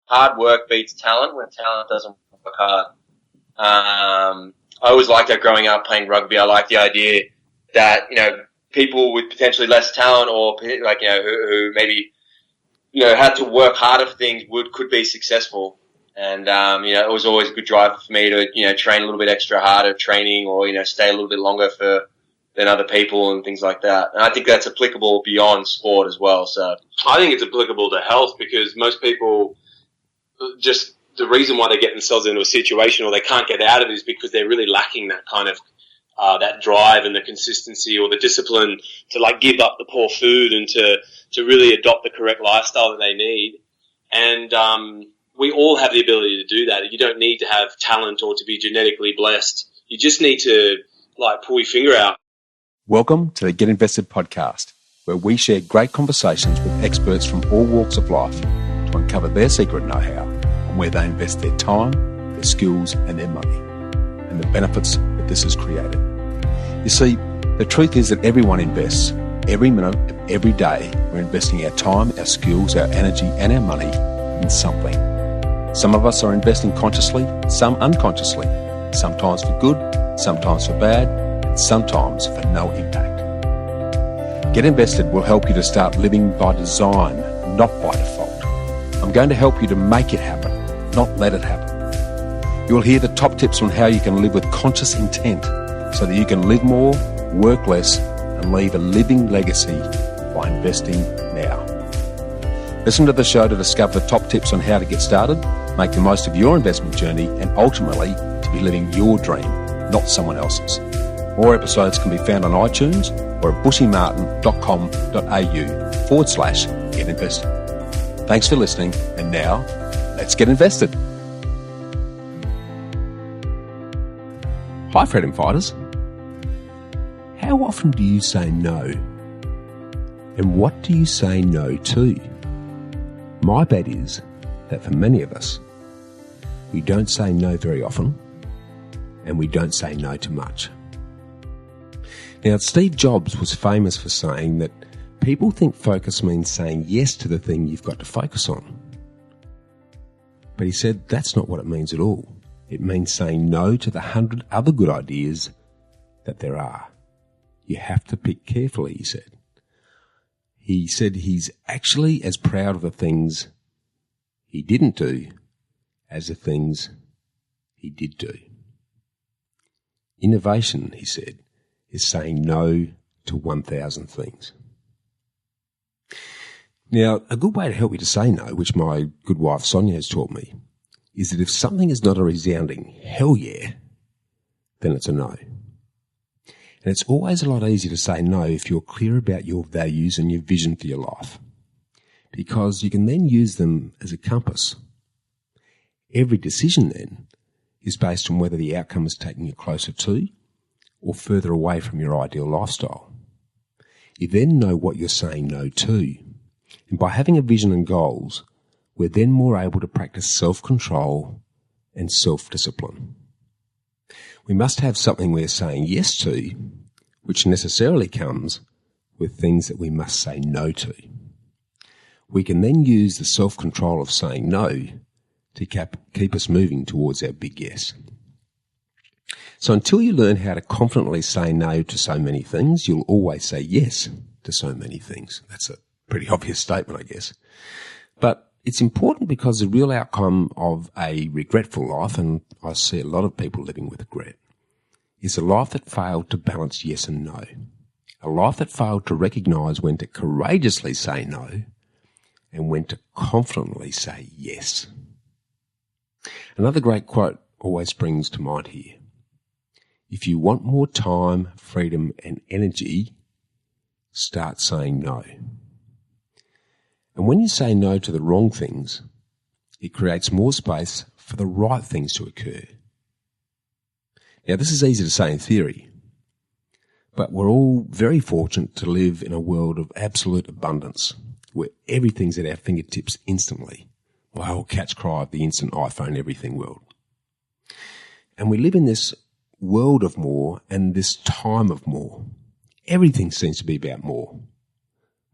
hard work beats talent when talent doesn't work hard. I always liked that growing up playing rugby. I liked the idea that, people with potentially less talent or who maybe, had to work harder for things could be successful. And, it was always a good driver for me to, train a little bit extra harder training or, stay a little bit longer than other people and things like that. And I think that's applicable beyond sport as well. So I think it's applicable to health because most people just the reason why they get themselves into a situation or they can't get out of it is because they're really lacking that kind of that drive and the consistency or the discipline to give up the poor food and to really adopt the correct lifestyle that they need. And we all have the ability to do that. You don't need to have talent or to be genetically blessed. You just need to pull your finger out. Welcome to the Get Invested podcast, where we share great conversations with experts from all walks of life to uncover their secret know-how on where they invest their time, their skills and their money, and the benefits that this has created. You see, the truth is that everyone invests. Every minute of every day, we're investing our time, our skills, our energy and our money in something. Some of us are investing consciously, some unconsciously, sometimes for good, sometimes for bad, and sometimes for no impact. Get Invested will help you to start living by design, not by default. I'm going to help you to make it happen, not let it happen. You'll hear the top tips on how you can live with conscious intent so that you can live more, work less, and leave a living legacy by investing now. Listen to the show to discover the top tips on how to get started, make the most of your investment journey, and ultimately to be living your dream, not someone else's. More episodes can be found on iTunes or at bushymartin.com.au/get invested. Thanks for listening, and now let's get invested. Hi, freedom fighters. How often do you say no? And what do you say no to? My bet is that for many of us, we don't say no very often, and we don't say no to much. Now, Steve Jobs was famous for saying that people think focus means saying yes to the thing you've got to focus on. But he said that's not what it means at all. It means saying no to the 100 other good ideas that there are. You have to pick carefully, he said. He said he's actually as proud of the things he didn't do as the things he did do. Innovation, he said, is saying no to 1,000 things. Now, a good way to help you to say no, which my good wife Sonia has taught me, is that if something is not a resounding hell yeah, then it's a no. And it's always a lot easier to say no if you're clear about your values and your vision for your life, because you can then use them as a compass. Every decision then is based on whether the outcome is taking you closer to or further away from your ideal lifestyle. You then know what you're saying no to, and by having a vision and goals, we're then more able to practice self-control and self-discipline. We must have something we're saying yes to, which necessarily comes with things that we must say no to. We can then use the self-control of saying no to keep us moving towards our big yes. So until you learn how to confidently say no to so many things, you'll always say yes to so many things. That's a pretty obvious statement, I guess. But it's important because the real outcome of a regretful life, and I see a lot of people living with regret, is a life that failed to balance yes and no. A life that failed to recognise when to courageously say no and when to confidently say yes. Another great quote always springs to mind here. If you want more time, freedom and energy, start saying no. And when you say no to the wrong things, it creates more space for the right things to occur. Now, this is easy to say in theory, but we're all very fortunate to live in a world of absolute abundance where everything's at our fingertips instantly. The whole catch cry of the instant iPhone everything world. And we live in this world of more and this time of more. Everything seems to be about more.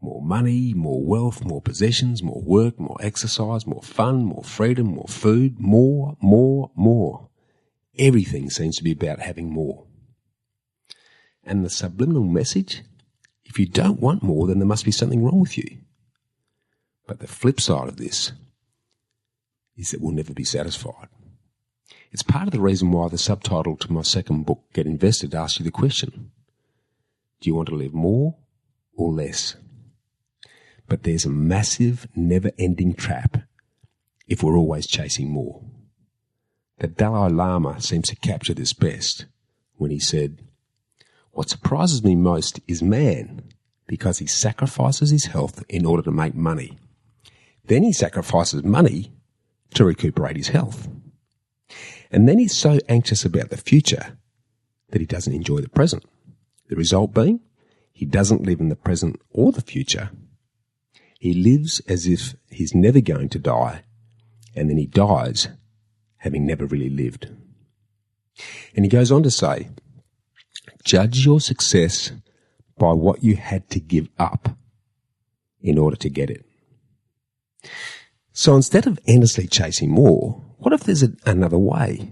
More money, more wealth, more possessions, more work, more exercise, more fun, more freedom, more food, more. Everything seems to be about having more. And the subliminal message? If you don't want more, then there must be something wrong with you. But the flip side of this is that we'll never be satisfied. It's part of the reason why the subtitle to my second book, Get Invested, asks you the question, do you want to live more or less? But there's a massive, never-ending trap if we're always chasing more. The Dalai Lama seems to capture this best when he said, what surprises me most is man, because he sacrifices his health in order to make money. Then he sacrifices money to recuperate his health. And then he's so anxious about the future that he doesn't enjoy the present. The result being, he doesn't live in the present or the future. He lives as if he's never going to die, and then he dies having never really lived. And he goes on to say, judge your success by what you had to give up in order to get it. So instead of endlessly chasing more, what if there's another way?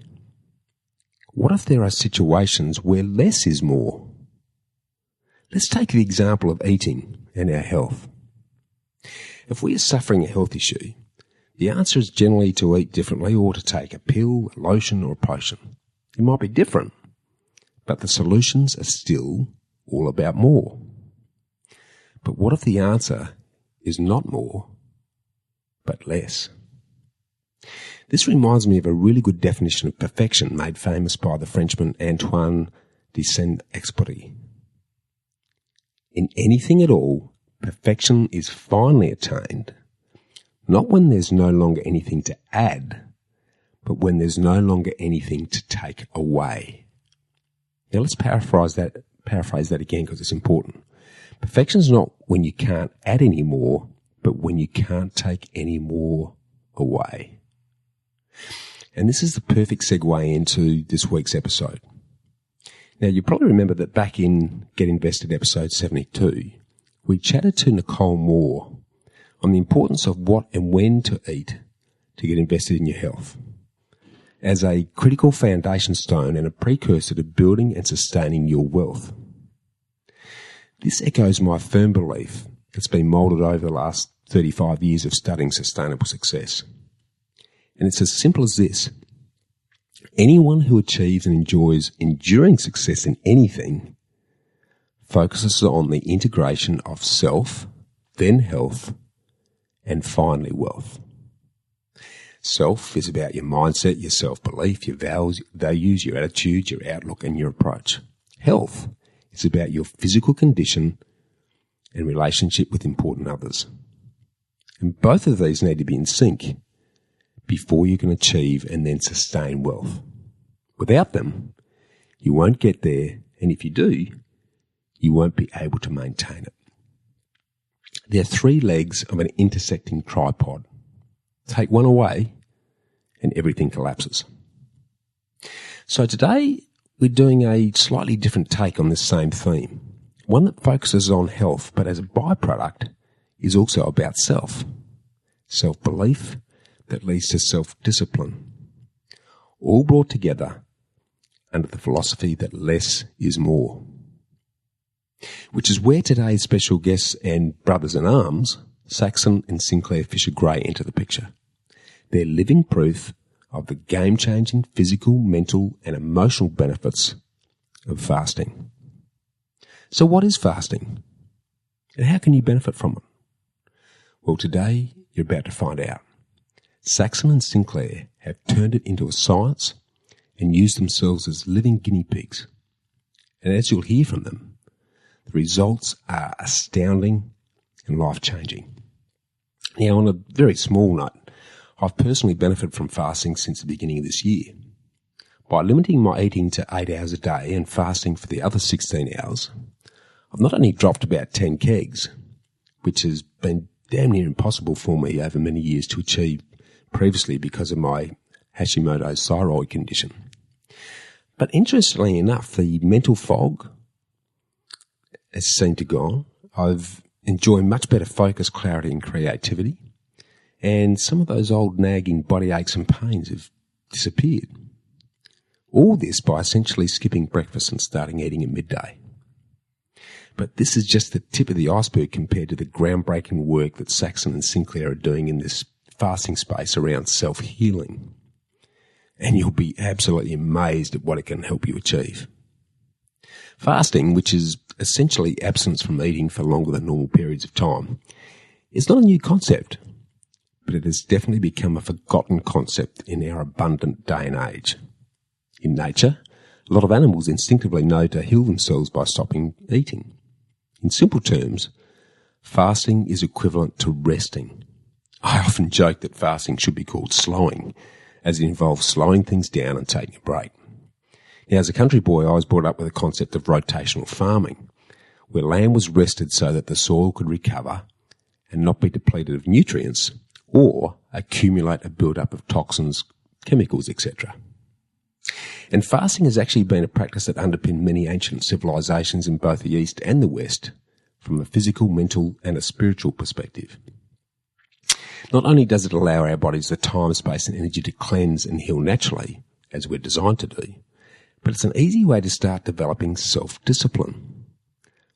What if there are situations where less is more? Let's take the example of eating and our health. If we are suffering a health issue, the answer is generally to eat differently or to take a pill, a lotion or a potion. It might be different, but the solutions are still all about more. But what if the answer is not more, but less? This reminds me of a really good definition of perfection made famous by the Frenchman Antoine de Saint-Exupéry. In anything at all, perfection is finally attained, not when there's no longer anything to add, but when there's no longer anything to take away. Now let's paraphrase that again because it's important. Perfection is not when you can't add any more, but when you can't take any more away. And this is the perfect segue into this week's episode. Now, you probably remember that back in Get Invested episode 72, we chatted to Nicole Moore on the importance of what and when to eat to get invested in your health as a critical foundation stone and a precursor to building and sustaining your wealth. This echoes my firm belief that's been moulded over the last 35 years of studying sustainable success. And it's as simple as this. Anyone who achieves and enjoys enduring success in anything focuses on the integration of self, then health, and finally wealth. Self is about your mindset, your self-belief, your values, your attitude, your outlook, and your approach. Health is about your physical condition and relationship with important others. And both of these need to be in sync before you can achieve and then sustain wealth. Without them, you won't get there, and if you do, you won't be able to maintain it. There are three legs of an intersecting tripod. Take one away, and everything collapses. So today, we're doing a slightly different take on this same theme, one that focuses on health, but as a byproduct is also about self-belief that leads to self-discipline, all brought together under the philosophy that less is more. Which is where today's special guests and brothers in arms, Saxon and Sinclair Fisher-Gray, enter the picture. They're living proof of the game-changing physical, mental and emotional benefits of fasting. So what is fasting? And how can you benefit from it? Well, today you're about to find out. Saxon and Sinclair have turned it into a science and used themselves as living guinea pigs. And as you'll hear from them, the results are astounding and life-changing. Now, on a very small note, I've personally benefited from fasting since the beginning of this year. By limiting my eating to 8 hours a day and fasting for the other 16 hours, I've not only dropped about 10 kegs, which has been damn near impossible for me over many years to achieve previously because of my Hashimoto's thyroid condition. But interestingly enough, the mental fog has seemed to go on. I've enjoy much better focus, clarity and creativity. And some of those old nagging body aches and pains have disappeared. All this by essentially skipping breakfast and starting eating at midday. But this is just the tip of the iceberg compared to the groundbreaking work that Saxon and Sinclair are doing in this fasting space around self-healing. And you'll be absolutely amazed at what it can help you achieve. Fasting, which is essentially abstinence from eating for longer than normal periods of time, is not a new concept, but it has definitely become a forgotten concept in our abundant day and age. In nature, a lot of animals instinctively know to heal themselves by stopping eating. In simple terms, fasting is equivalent to resting. I often joke that fasting should be called slowing, as it involves slowing things down and taking a break. Now, as a country boy, I was brought up with the concept of rotational farming, where land was rested so that the soil could recover and not be depleted of nutrients or accumulate a build-up of toxins, chemicals, etc. And fasting has actually been a practice that underpinned many ancient civilizations in both the East and the West from a physical, mental and a spiritual perspective. Not only does it allow our bodies the time, space and energy to cleanse and heal naturally, as we're designed to do, but it's an easy way to start developing self-discipline,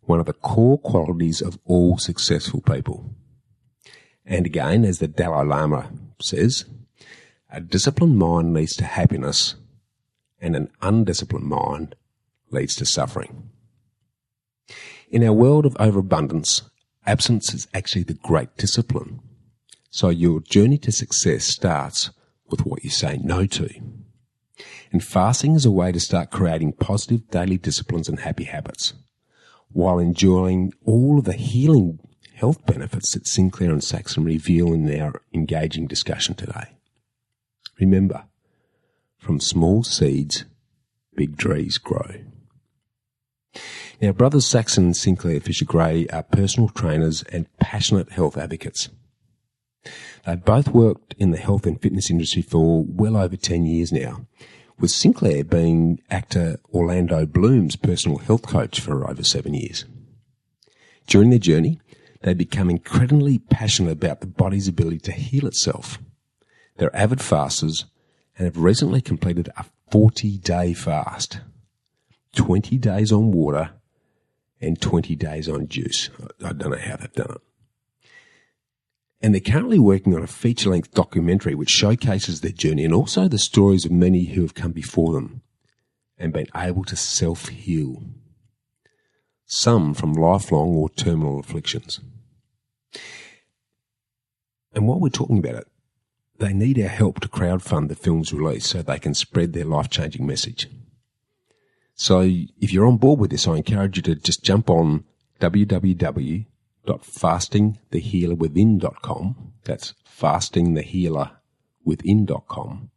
one of the core qualities of all successful people. And again, as the Dalai Lama says, a disciplined mind leads to happiness, and an undisciplined mind leads to suffering. In our world of overabundance, absence is actually the great discipline. So your journey to success starts with what you say no to. And fasting is a way to start creating positive daily disciplines and happy habits, while enjoying all of the healing health benefits that Sinclair and Saxon reveal in our engaging discussion today. Remember, from small seeds, big trees grow. Now, brothers Saxon and Sinclair Fisher-Gray are personal trainers and passionate health advocates. They've both worked in the health and fitness industry for well over 10 years now, with Sinclair being actor Orlando Bloom's personal health coach for over 7 years. During their journey, they become incredibly passionate about the body's ability to heal itself. They're avid fasters and have recently completed a 40-day fast, 20 days on water and 20 days on juice. I don't know how they've done it. And they're currently working on a feature-length documentary which showcases their journey and also the stories of many who have come before them and been able to self-heal, some from lifelong or terminal afflictions. And while we're talking about it, they need our help to crowdfund the film's release so they can spread their life-changing message. So if you're on board with this, I encourage you to just jump on www.fastingthehealerwithin.com. That's fastingthehealerwithin.com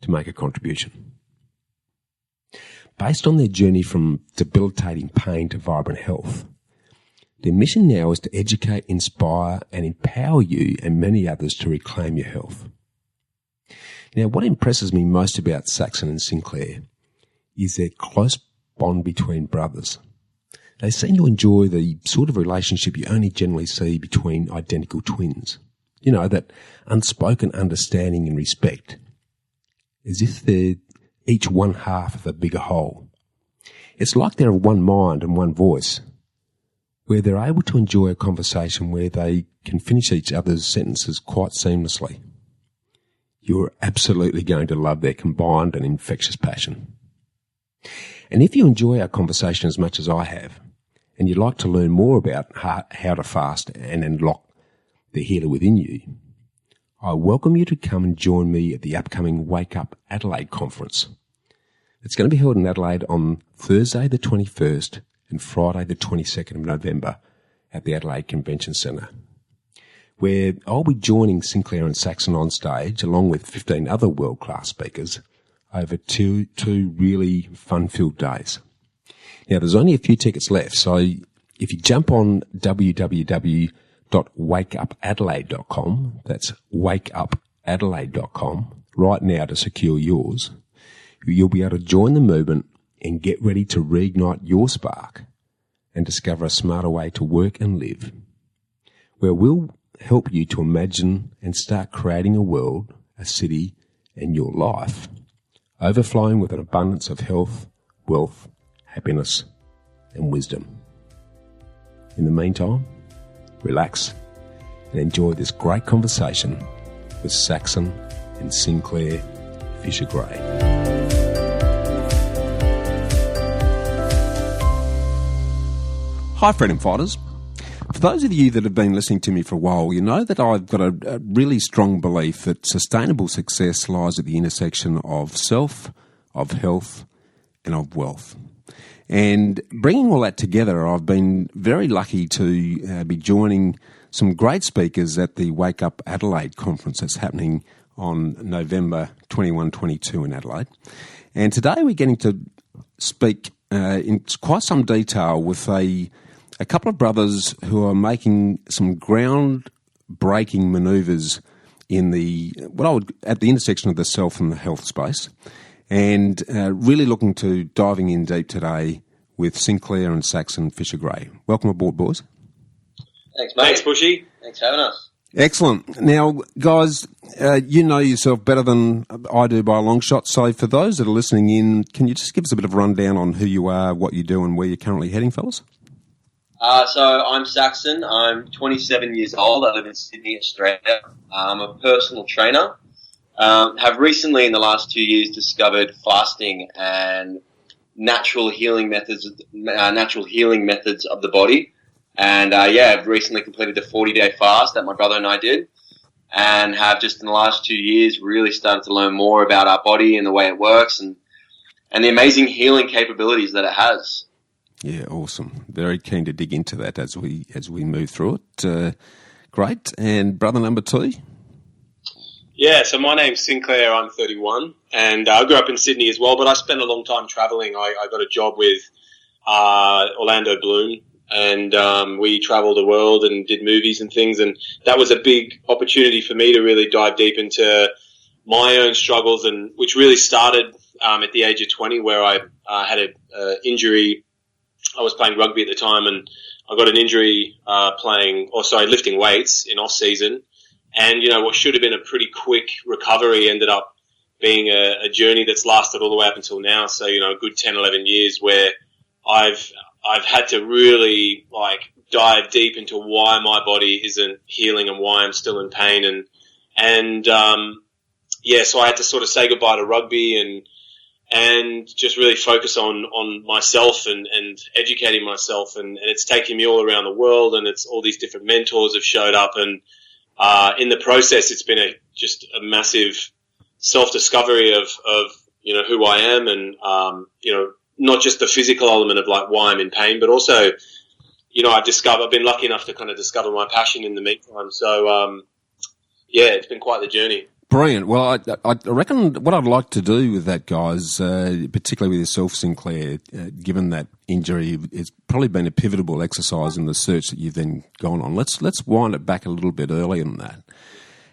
to make a contribution. Based on their journey from debilitating pain to vibrant health, their mission now is to educate, inspire and empower you and many others to reclaim your health. Now, what impresses me most about Saxon and Sinclair is their close bond between brothers. They seem to enjoy the sort of relationship you only generally see between identical twins. You know, that unspoken understanding and respect, as if they're each one half of a bigger whole. It's like they're of one mind and one voice, where they're able to enjoy a conversation where they can finish each other's sentences quite seamlessly. You're absolutely going to love their combined and infectious passion. And if you enjoy our conversation as much as I have, and you'd like to learn more about how to fast and unlock the healer within you, I welcome you to come and join me at the upcoming Wake Up Adelaide conference. It's going to be held in Adelaide on Thursday the 21st and Friday the 22nd of November at the Adelaide Convention Centre, where I'll be joining Sinclair and Saxon on stage along with 15 other world-class speakers over two really fun-filled days. Now, there's only a few tickets left, so if you jump on www.wakeupadelaide.com, that's wakeupadelaide.com, right now to secure yours, you'll be able to join the movement and get ready to reignite your spark and discover a smarter way to work and live, where we'll help you to imagine and start creating a world, a city, and your life overflowing with an abundance of health, wealth, happiness, and wisdom. In the meantime, relax and enjoy this great conversation with Saxon and Sinclair Fisher-Gray. Hi, freedom fighters. For those of you that have been listening to me for a while, you know that I've got a really strong belief that sustainable success lies at the intersection of self, of health, and of wealth. And bringing all that together, I've been very lucky to be joining some great speakers at the Wake Up Adelaide conference that's happening on November 21-22 in Adelaide. And today we're getting to speak in quite some detail with a couple of brothers who are making some ground-breaking manoeuvres in at the intersection of the self and the health space, and really looking to diving in deep today with Sinclair and Saxon Fisher-Gray. Welcome aboard, boys. Thanks, mate. Thanks, Bushy. Thanks for having us. Excellent. Now, guys, you know yourself better than I do by a long shot, so for those that are listening in, can you just give us a bit of a rundown on who you are, what you do, and where you're currently heading, fellas? So I'm Saxon. I'm 27 years old. I live in Sydney, Australia. I'm a personal trainer. Have recently, in the last 2 years, discovered fasting and natural healing methods of the body. And I've recently completed the 40-day fast that my brother and I did, and have just in the last 2 years really started to learn more about our body and the way it works, and the amazing healing capabilities that it has. Yeah, awesome. Very keen to dig into that as we move through it. Great. And brother number 2? Yeah, so my name's Sinclair. I'm 31, and I grew up in Sydney as well, but I spent a long time travelling. I got a job with Orlando Bloom, and we travelled the world and did movies and things, and that was a big opportunity for me to really dive deep into my own struggles, and which really started at the age of 20, where I had an injury. I was playing rugby at the time, and I got an injury lifting weights in off season. And, what should have been a pretty quick recovery ended up being a journey that's lasted all the way up until now. So, a good 10, 11 years where I've had to really dive deep into why my body isn't healing and why I'm still in pain. So I had to sort of say goodbye to rugby and just really focus on myself and educating myself. And it's taken me all around the world, and it's all these different mentors have showed up, and in the process, it's been just a massive self-discovery of who I am, and not just the physical element of why I'm in pain, but also I've been lucky enough to kind of discover my passion in the meantime. So it's been quite the journey. Brilliant. Well, I reckon what I'd like to do with that, guys, particularly with yourself, Sinclair, given that injury, it's probably been a pivotal exercise in the search that you've then gone on. Let's wind it back a little bit earlier than that,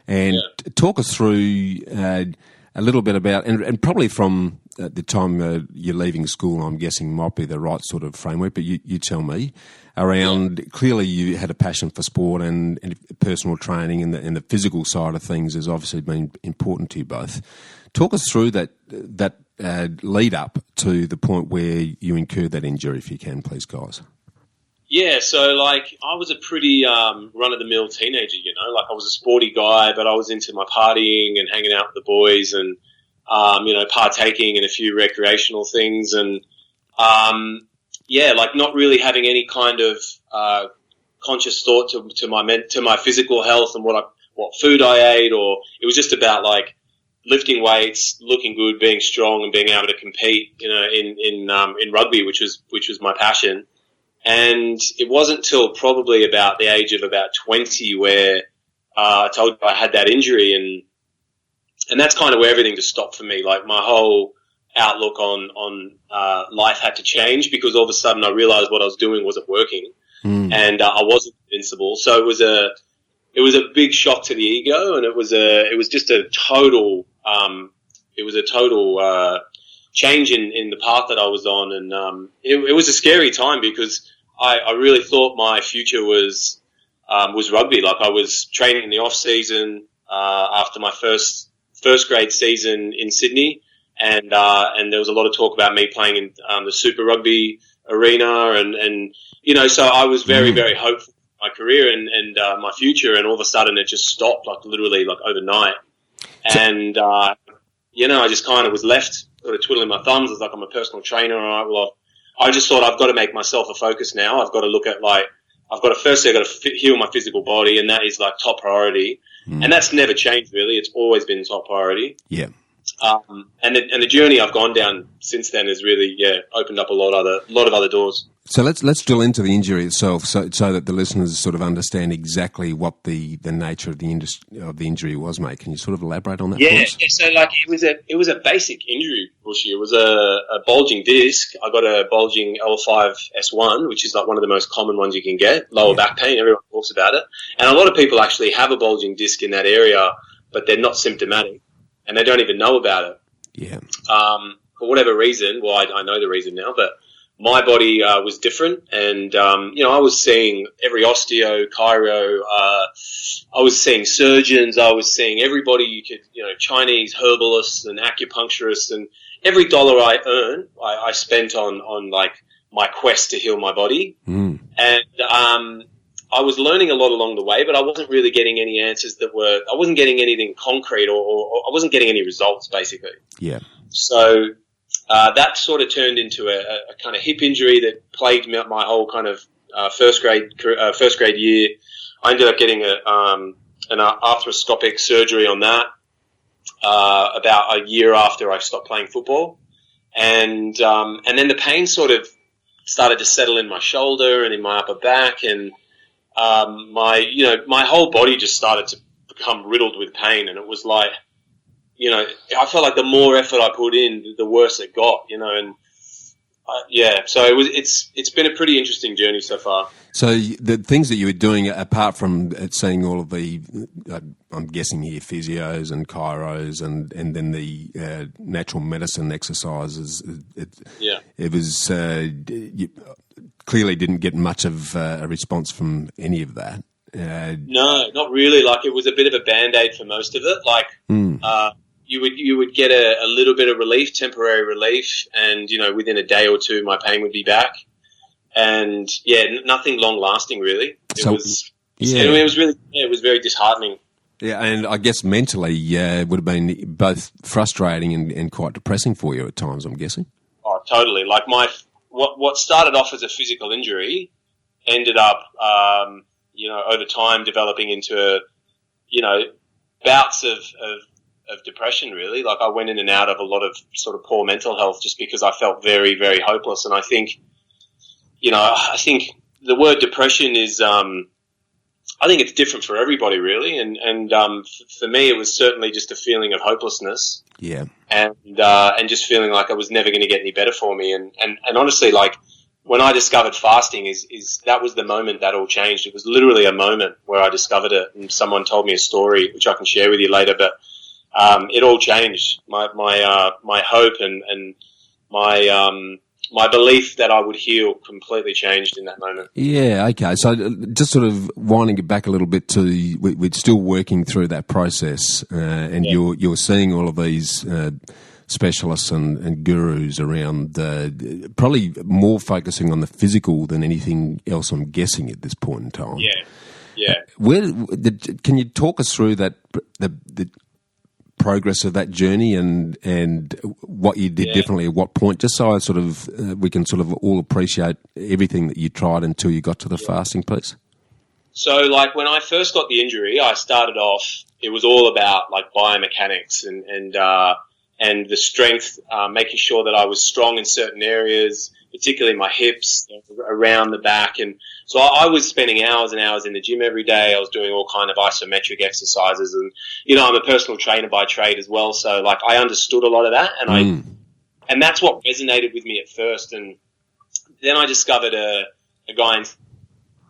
and talk us through a little bit about, and probably from the time you're leaving school, I'm guessing might be the right sort of framework, but you tell me, around clearly you had a passion for sport and personal training, and the physical side of things has obviously been important to you both. Talk us through that lead up to the point where you incurred that injury, if you can, please, guys. Yeah, so I was a pretty run-of-the-mill teenager, I was a sporty guy, but I was into my partying and hanging out with the boys and, partaking in a few recreational things, and not really having any kind of conscious thought to my physical health and what food I ate, or it was just about lifting weights, looking good, being strong, and being able to compete, in rugby, which was my passion. And it wasn't till probably about the age of about 20 where I told you I had that injury, and that's kind of where everything just stopped for me. My whole outlook on life had to change, because all of a sudden I realized what I was doing wasn't working, and I wasn't invincible. So it was a big shock to the ego, and it was just a total change in the path that I was on, and it was a scary time, because I really thought my future was rugby. Like, I was training in the off season after my first grade season in Sydney, and there was a lot of talk about me playing in the Super Rugby arena, and so I was very, very hopeful for my career and my future, and all of a sudden it just stopped, like literally like overnight. And I just kind of was left sort of twiddling my thumbs. I was like, I'm a personal trainer, all right, well, I just thought I've got to make myself a focus now. I've got to look at, like, I've got to heal my physical body, and that is like top priority. And that's never changed really. It's always been top priority. Yeah. And the journey I've gone down since then has really, opened up a lot of other doors. So let's drill into the injury itself, so that the listeners sort of understand exactly what the nature of the injury was, mate. Can you sort of elaborate on that? Yeah. So like it was a basic injury, Bushy. It was a bulging disc. I got a bulging L5S1, which is like one of the most common ones you can get. Lower back pain. Everyone talks about it, and a lot of people actually have a bulging disc in that area, but they're not symptomatic, and they don't even know about it. Yeah. For whatever reason, well, I know the reason now, but my body was different, and I was seeing every osteo, chiro. I was seeing surgeons. I was seeing everybody you could, Chinese herbalists and acupuncturists, and every dollar I earned, I spent on like my quest to heal my body. And I was learning a lot along the way, but I wasn't really getting any answers I wasn't getting anything concrete, or I wasn't getting any results, basically. Yeah. So that sort of turned into a kind of hip injury that plagued me up my whole kind of first grade year. I ended up getting an arthroscopic surgery on that about a year after I stopped playing football, and then the pain sort of started to settle in my shoulder and in my upper back, and my whole body just started to become riddled with pain, and it was like, I felt like the more effort I put in, the worse it got, and so it's been a pretty interesting journey so far. So the things that you were doing, apart from seeing all of the, I'm guessing here, physios and chiros and then the natural medicine exercises, it was, you clearly didn't get much of a response from any of that. No, not really. Like, it was a bit of a Band-Aid for most of it. Like, you would get a little bit of relief, temporary relief, and within a day or two, my pain would be back, and nothing long lasting really. It was very disheartening. Yeah, and I guess mentally, it would have been both frustrating and quite depressing for you at times, I'm guessing. Oh, totally. Like, what started off as a physical injury ended up, over time developing into, bouts of depression, really. Like, I went in and out of a lot of sort of poor mental health just because I felt very, very hopeless. And I think the word depression is, I think it's different for everybody, really. And for me, it was certainly just a feeling of hopelessness. Yeah. And just feeling like I was never going to get any better for me. And honestly, like, when I discovered fasting is that was the moment that all changed. It was literally a moment where I discovered it, and someone told me a story, which I can share with you later, but it all changed. My hope and my belief that I would heal completely changed in that moment. Yeah, okay. So just sort of winding it back a little bit to, we're still working through that process, and you're seeing all of these specialists and gurus around, probably more focusing on the physical than anything else, I'm guessing, at this point in time. Yeah. Can you talk us through that, the progress of that journey and what you did differently at what point, just so we can sort of all appreciate everything that you tried until you got to the fasting piece? So, like, when I first got the injury, I started off, it was all about like biomechanics and the strength, making sure that I was strong in certain areas, particularly my hips, around the back. And so I was spending hours and hours in the gym every day. I was doing all kind of isometric exercises, and I'm a personal trainer by trade as well. So, like, I understood a lot of that, and that's what resonated with me at first. And then I discovered a guy in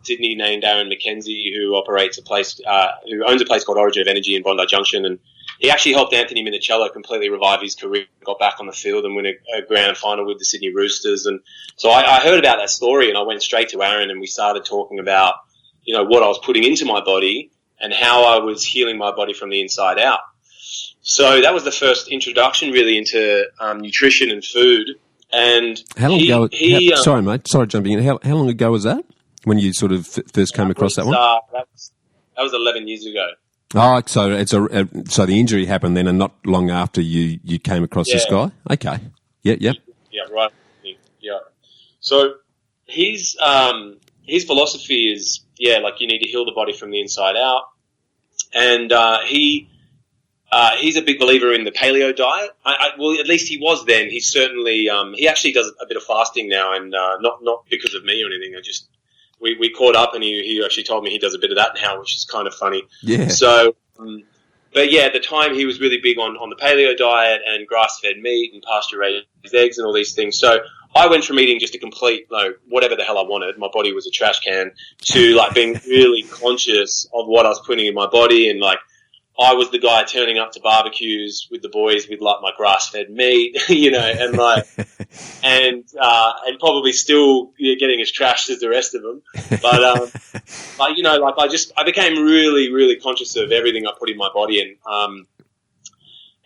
Sydney named Aaron McKenzie who operates who owns a place called Origin of Energy in Bondi Junction, and he actually helped Anthony Minicello completely revive his career, got back on the field and win a grand final with the Sydney Roosters. And so I heard about that story, and I went straight to Aaron, and we started talking about, you know, what I was putting into my body and how I was healing my body from the inside out. So that was the first introduction really into nutrition and food. And how long ago? Sorry, mate. Sorry, jumping in. How long ago was that when you sort of first came across that one? That was 11 years ago. Oh, so it's so the injury happened then, and not long after you came across this guy. Okay. Yeah. Yeah. Right. Yeah. So his philosophy is, like you need to heal the body from the inside out, and he's a big believer in the paleo diet. Well, at least he was then. He's certainly he actually does a bit of fasting now, and not because of me or anything. We caught up, and he actually told me he does a bit of that now, which is kind of funny. Yeah. So, but yeah, at the time he was really big on the paleo diet and grass-fed meat and pasture-raised eggs and all these things. So I went from eating just a complete, whatever the hell I wanted, my body was a trash can, to being really conscious of what I was putting in my body, and I was the guy turning up to barbecues with the boys with my grass-fed meat, and and probably still getting as trashed as the rest of them. But I became really, really conscious of everything I put in my body,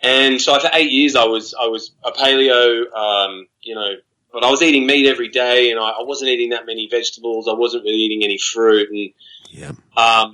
and so for 8 years I was a paleo, but I was eating meat every day, and I wasn't eating that many vegetables. I wasn't really eating any fruit, and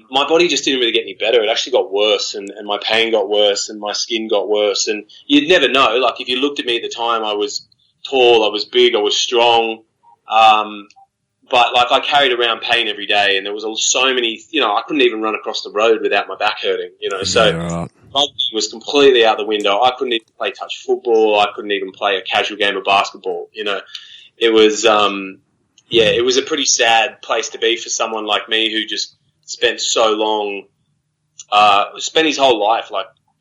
my body just didn't really get any better. It actually got worse, and my pain got worse, and my skin got worse. And you'd never know. If you looked at me at the time, I was tall, I was big, I was strong, but I carried around pain every day, and there was so many. I couldn't even run across the road without my back hurting. So. Right. My body was completely out the window. I couldn't even play touch football. I couldn't even play a casual game of basketball. It was, it was a pretty sad place to be for someone like me who just spent so long, spent his whole life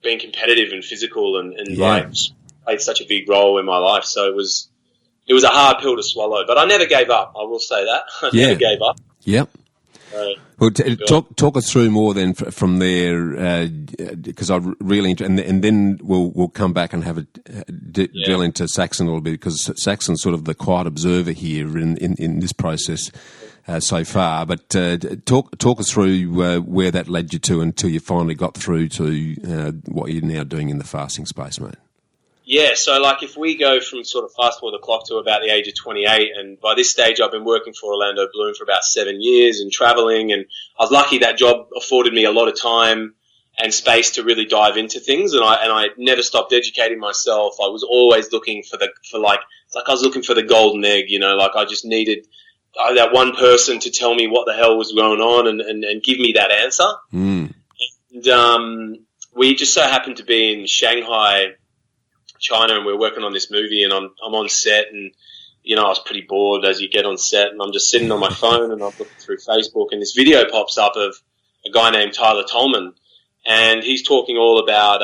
being competitive and physical and played such a big role in my life. So it was a hard pill to swallow, but I never gave up. I will say that. I never gave up. Yep. Well, talk us through more then from there, because I really and then we'll come back and have a drill into Saxon a little bit, because Saxon's sort of the quiet observer here in this process so far. But talk us through where that led you to until you finally got through to what you're now doing in the fasting space, mate. Yeah, so if we go from sort of fast forward the clock to about the age of 28, and by this stage I've been working for Orlando Bloom for about 7 years and traveling, and I was lucky that job afforded me a lot of time and space to really dive into things, and I never stopped educating myself. I was always looking it's like I was looking for the golden egg, I just needed that one person to tell me what the hell was going on and give me that answer. Mm. And we just so happened to be in Shanghai, China, and we're working on this movie, and I'm on set, and I was pretty bored as you get on set, and I'm just sitting on my phone and I'm looking through Facebook, and this video pops up of a guy named Tyler Tolman, and he's talking all about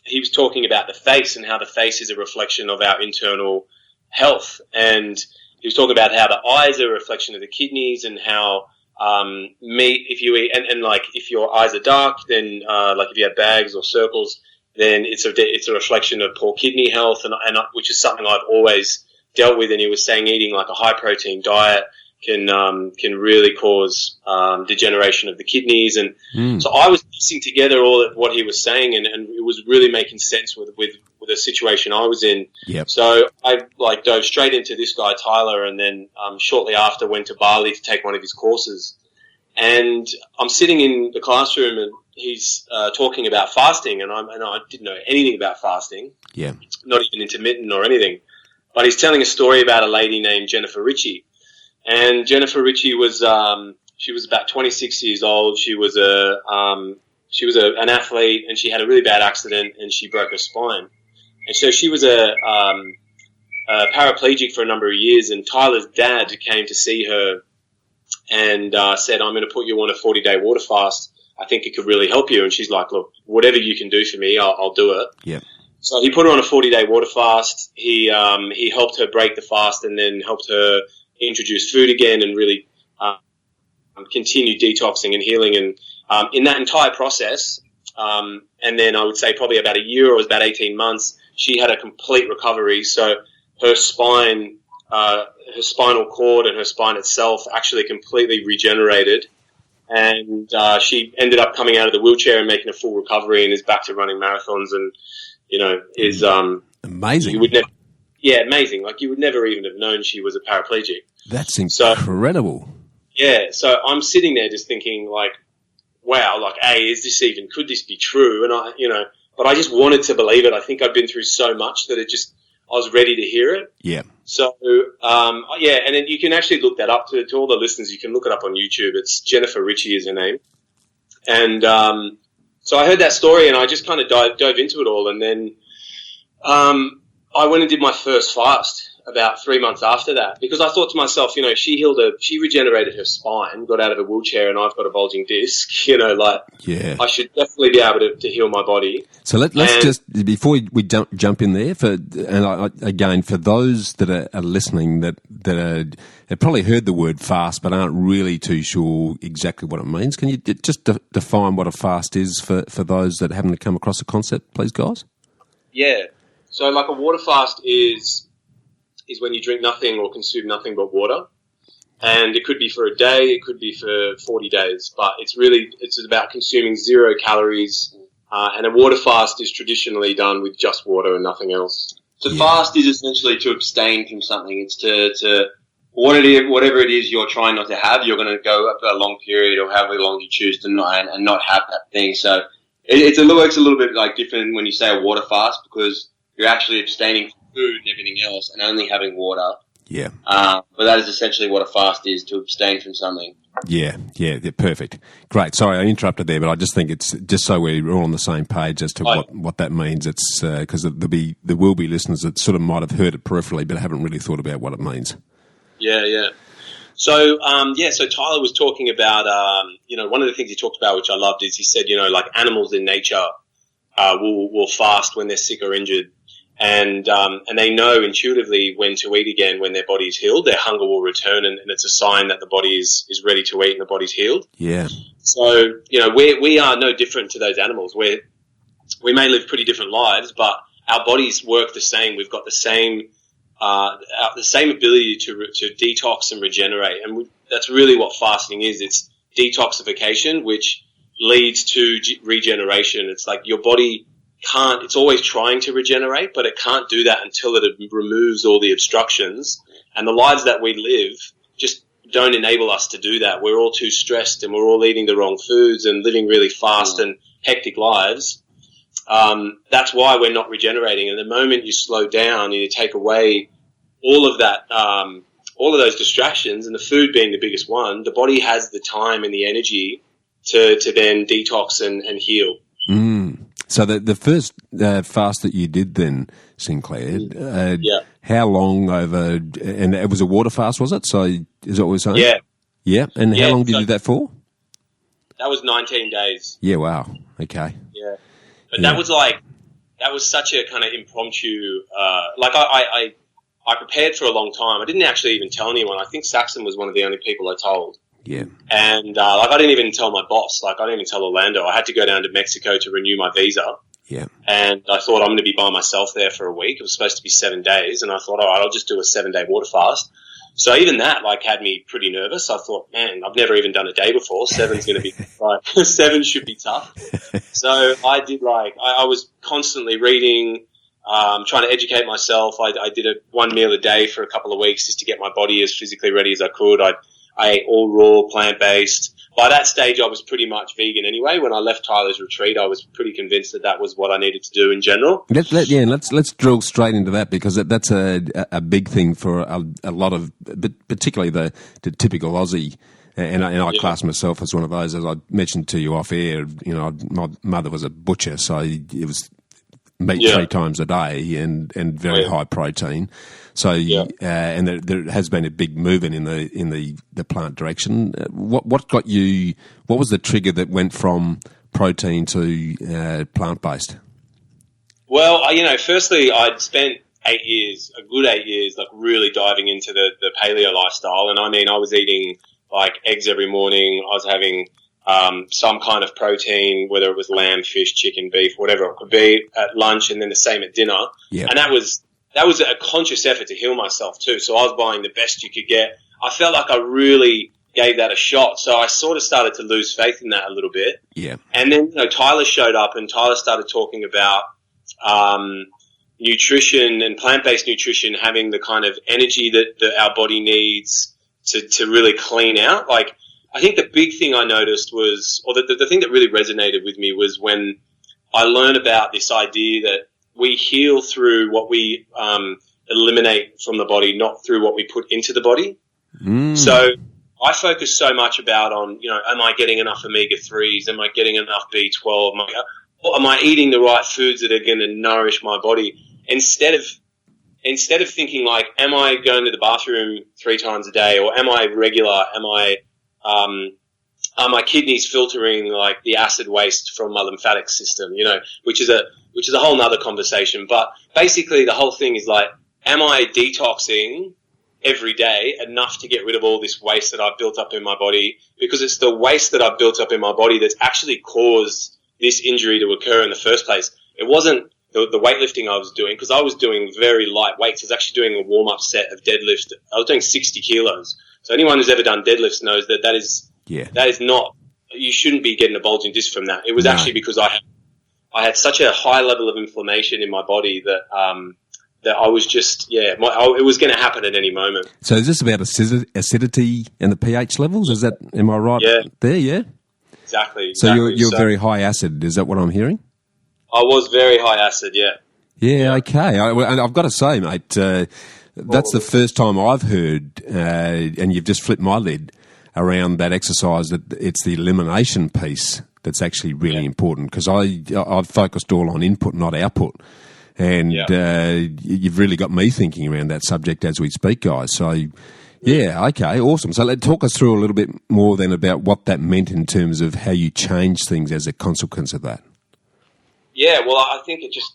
he was talking about the face and how the face is a reflection of our internal health, and he was talking about how the eyes are a reflection of the kidneys, and how meat, if you eat, and if your eyes are dark, then if you have bags or circles, then it's a reflection of poor kidney health, and which is something I've always dealt with. And he was saying eating a high protein diet can really cause degeneration of the kidneys, and so I was piecing together all of what he was saying, and it was really making sense with the situation I was in. Yep. So I dove straight into this guy Tyler, and then shortly after went to Bali to take one of his courses, and I'm sitting in the classroom, and he's talking about fasting, and I didn't know anything about fasting. Yeah. Not even intermittent or anything. But he's telling a story about a lady named Jennifer Ritchie. And Jennifer Ritchie was she was about 26 years old. She was an athlete, and she had a really bad accident, and she broke her spine. And so she was a paraplegic for a number of years, and Tyler's dad came to see her and said, "I'm going to put you on a 40-day water fast. I think it could really help you." And she's like, "Look, whatever you can do for me, I'll do it." Yeah. So he put her on a 40-day water fast. He helped her break the fast, and then helped her introduce food again, and really continue detoxing and healing. And in that entire process, And then I would say probably about a year, or it was about 18 months, she had a complete recovery. So her spine, her spinal cord and her spine itself actually completely regenerated. And she ended up coming out of the wheelchair and making a full recovery and is back to running marathons and, is amazing. You would never, yeah, amazing. Like, you would never even have known she was a paraplegic. That's incredible. So, yeah, so I'm sitting there just thinking, like, wow, like, could this be true? And but I just wanted to believe it. I think I've been through so much that I was ready to hear it. Yeah. So, and then you can actually look that up to all the listeners. You can look it up on YouTube. It's Jennifer Ritchie is her name. And, so I heard that story and I just kind of dove into it all. And then, I went and did my first fast about 3 months after that, because I thought to myself, she regenerated her spine, got out of a wheelchair, and I've got a bulging disc, I should definitely be able to heal my body. So let's just, before we jump in there, for those that are listening that have probably heard the word fast but aren't really too sure exactly what it means, can you just define what a fast is for those that haven't come across the concept, please, guys? Yeah. So like a water fast is when you drink nothing or consume nothing but water. And it could be for a day, it could be for 40 days, but it's about consuming 0 calories. And a water fast is traditionally done with just water and nothing else. So fast is essentially to abstain from something. It's to whatever it is you're trying not to have, you're going to go up a long period or however long you choose to not have that thing. So works a little bit like different when you say a water fast, because you're actually abstaining from food and everything else and only having water. Yeah. But that is essentially what a fast is, to abstain from something. Yeah, perfect. Great. Sorry, I interrupted there, but I just think it's just so we're all on the same page as to what that means. It's because there will be listeners that sort of might have heard it peripherally but haven't really thought about what it means. Yeah. So, so Tyler was talking about, one of the things he talked about, which I loved, is he said, like animals in nature will fast when they're sick or injured. And they know intuitively when to eat again when their body's healed. Their hunger will return, and it's a sign that the body is ready to eat and the body's healed. Yeah. So, we are no different to those animals. We may live pretty different lives, but our bodies work the same. We've got the same ability to detox and regenerate. And that's really what fasting is. It's detoxification, which leads to regeneration. It's like your body it's always trying to regenerate, but it can't do that until it removes all the obstructions. And the lives that we live just don't enable us to do that. We're all too stressed and we're all eating the wrong foods and living really fast and hectic lives. That's why we're not regenerating. And the moment you slow down and you take away all of that, all of those distractions, and the food being the biggest one, the body has the time and the energy to then detox and heal. So the first fast that you did then, Sinclair, how long over, and it was a water fast, was it? So is that what we're saying? Yeah. Yeah, and how long did you do that for? That was 19 days. Yeah, wow. Okay. Yeah. But that was such a kind of impromptu, I prepared for a long time. I didn't actually even tell anyone. I think Saxon was one of the only people I told. Yeah. And, I didn't even tell my boss. I didn't even tell Orlando. I had to go down to Mexico to renew my visa. Yeah. And I thought I'm going to be by myself there for a week. It was supposed to be 7 days. And I thought, all right, I'll just do a 7-day water fast. So even that, had me pretty nervous. I thought, man, I've never even done a day before. 7's going to be, 7 should be tough. So I did, I was constantly reading, trying to educate myself. I did one meal a day for a couple of weeks just to get my body as physically ready as I could. I ate all raw, plant-based. By that stage, I was pretty much vegan anyway. When I left Tyler's retreat, I was pretty convinced that was what I needed to do in general. Let's drill straight into that, because that's a big thing for a lot of, particularly the typical Aussie. And I class myself as one of those. As I mentioned to you off air, my mother was a butcher, so it was meat 3 times a day and very high protein. So, and there has been a big movement in the plant direction. What got you? What was the trigger that went from protein to plant-based? Well, firstly, I'd spent 8 years, a good 8 years, really diving into the paleo lifestyle. And I was eating eggs every morning. I was having some kind of protein, whether it was lamb, fish, chicken, beef, whatever it could be, at lunch, and then the same at dinner. Yep. And that was a conscious effort to heal myself too. So I was buying the best you could get. I felt like I really gave that a shot. So I sort of started to lose faith in that a little bit. Yeah. And then, Tyler showed up, and Tyler started talking about nutrition and plant-based nutrition having the kind of energy that our body needs to really clean out. Like, I think the big thing I noticed was, or the thing that really resonated with me was when I learned about this idea that we heal through what we eliminate from the body, not through what we put into the body. So I focus so much about on, am I getting enough omega-3s? Am I getting enough B12? Am I eating the right foods that are going to nourish my body? Instead of thinking like, am I going to the bathroom 3 times a day, or am I regular? Are my kidneys filtering like the acid waste from my lymphatic system? Which is a whole nother conversation. But basically, the whole thing is like, am I detoxing every day enough to get rid of all this waste that I've built up in my body? Because it's the waste that I've built up in my body that's actually caused this injury to occur in the first place. It wasn't the weightlifting I was doing, because I was doing very light weights. I was actually doing a warm-up set of deadlift. I was doing 60 kilos. So anyone who's ever done deadlifts knows that is not, you shouldn't be getting a bulging disc from that. It was actually because I had such a high level of inflammation in my body that I was just, it was going to happen at any moment. So is this about acidity and the pH levels? Am I right there, yeah? Exactly. So you're very high acid, is that what I'm hearing? I was very high acid, yeah. Yeah, okay. I've got to say, mate, that's the first time I've heard, and you've just flipped my lid around that exercise, that it's the elimination piece that's actually really important, because I've focused all on input, not output. And you've really got me thinking around that subject as we speak, guys. So, yeah, okay, awesome. So talk us through a little bit more then about what that meant in terms of how you changed things as a consequence of that. Yeah, well, I think it just,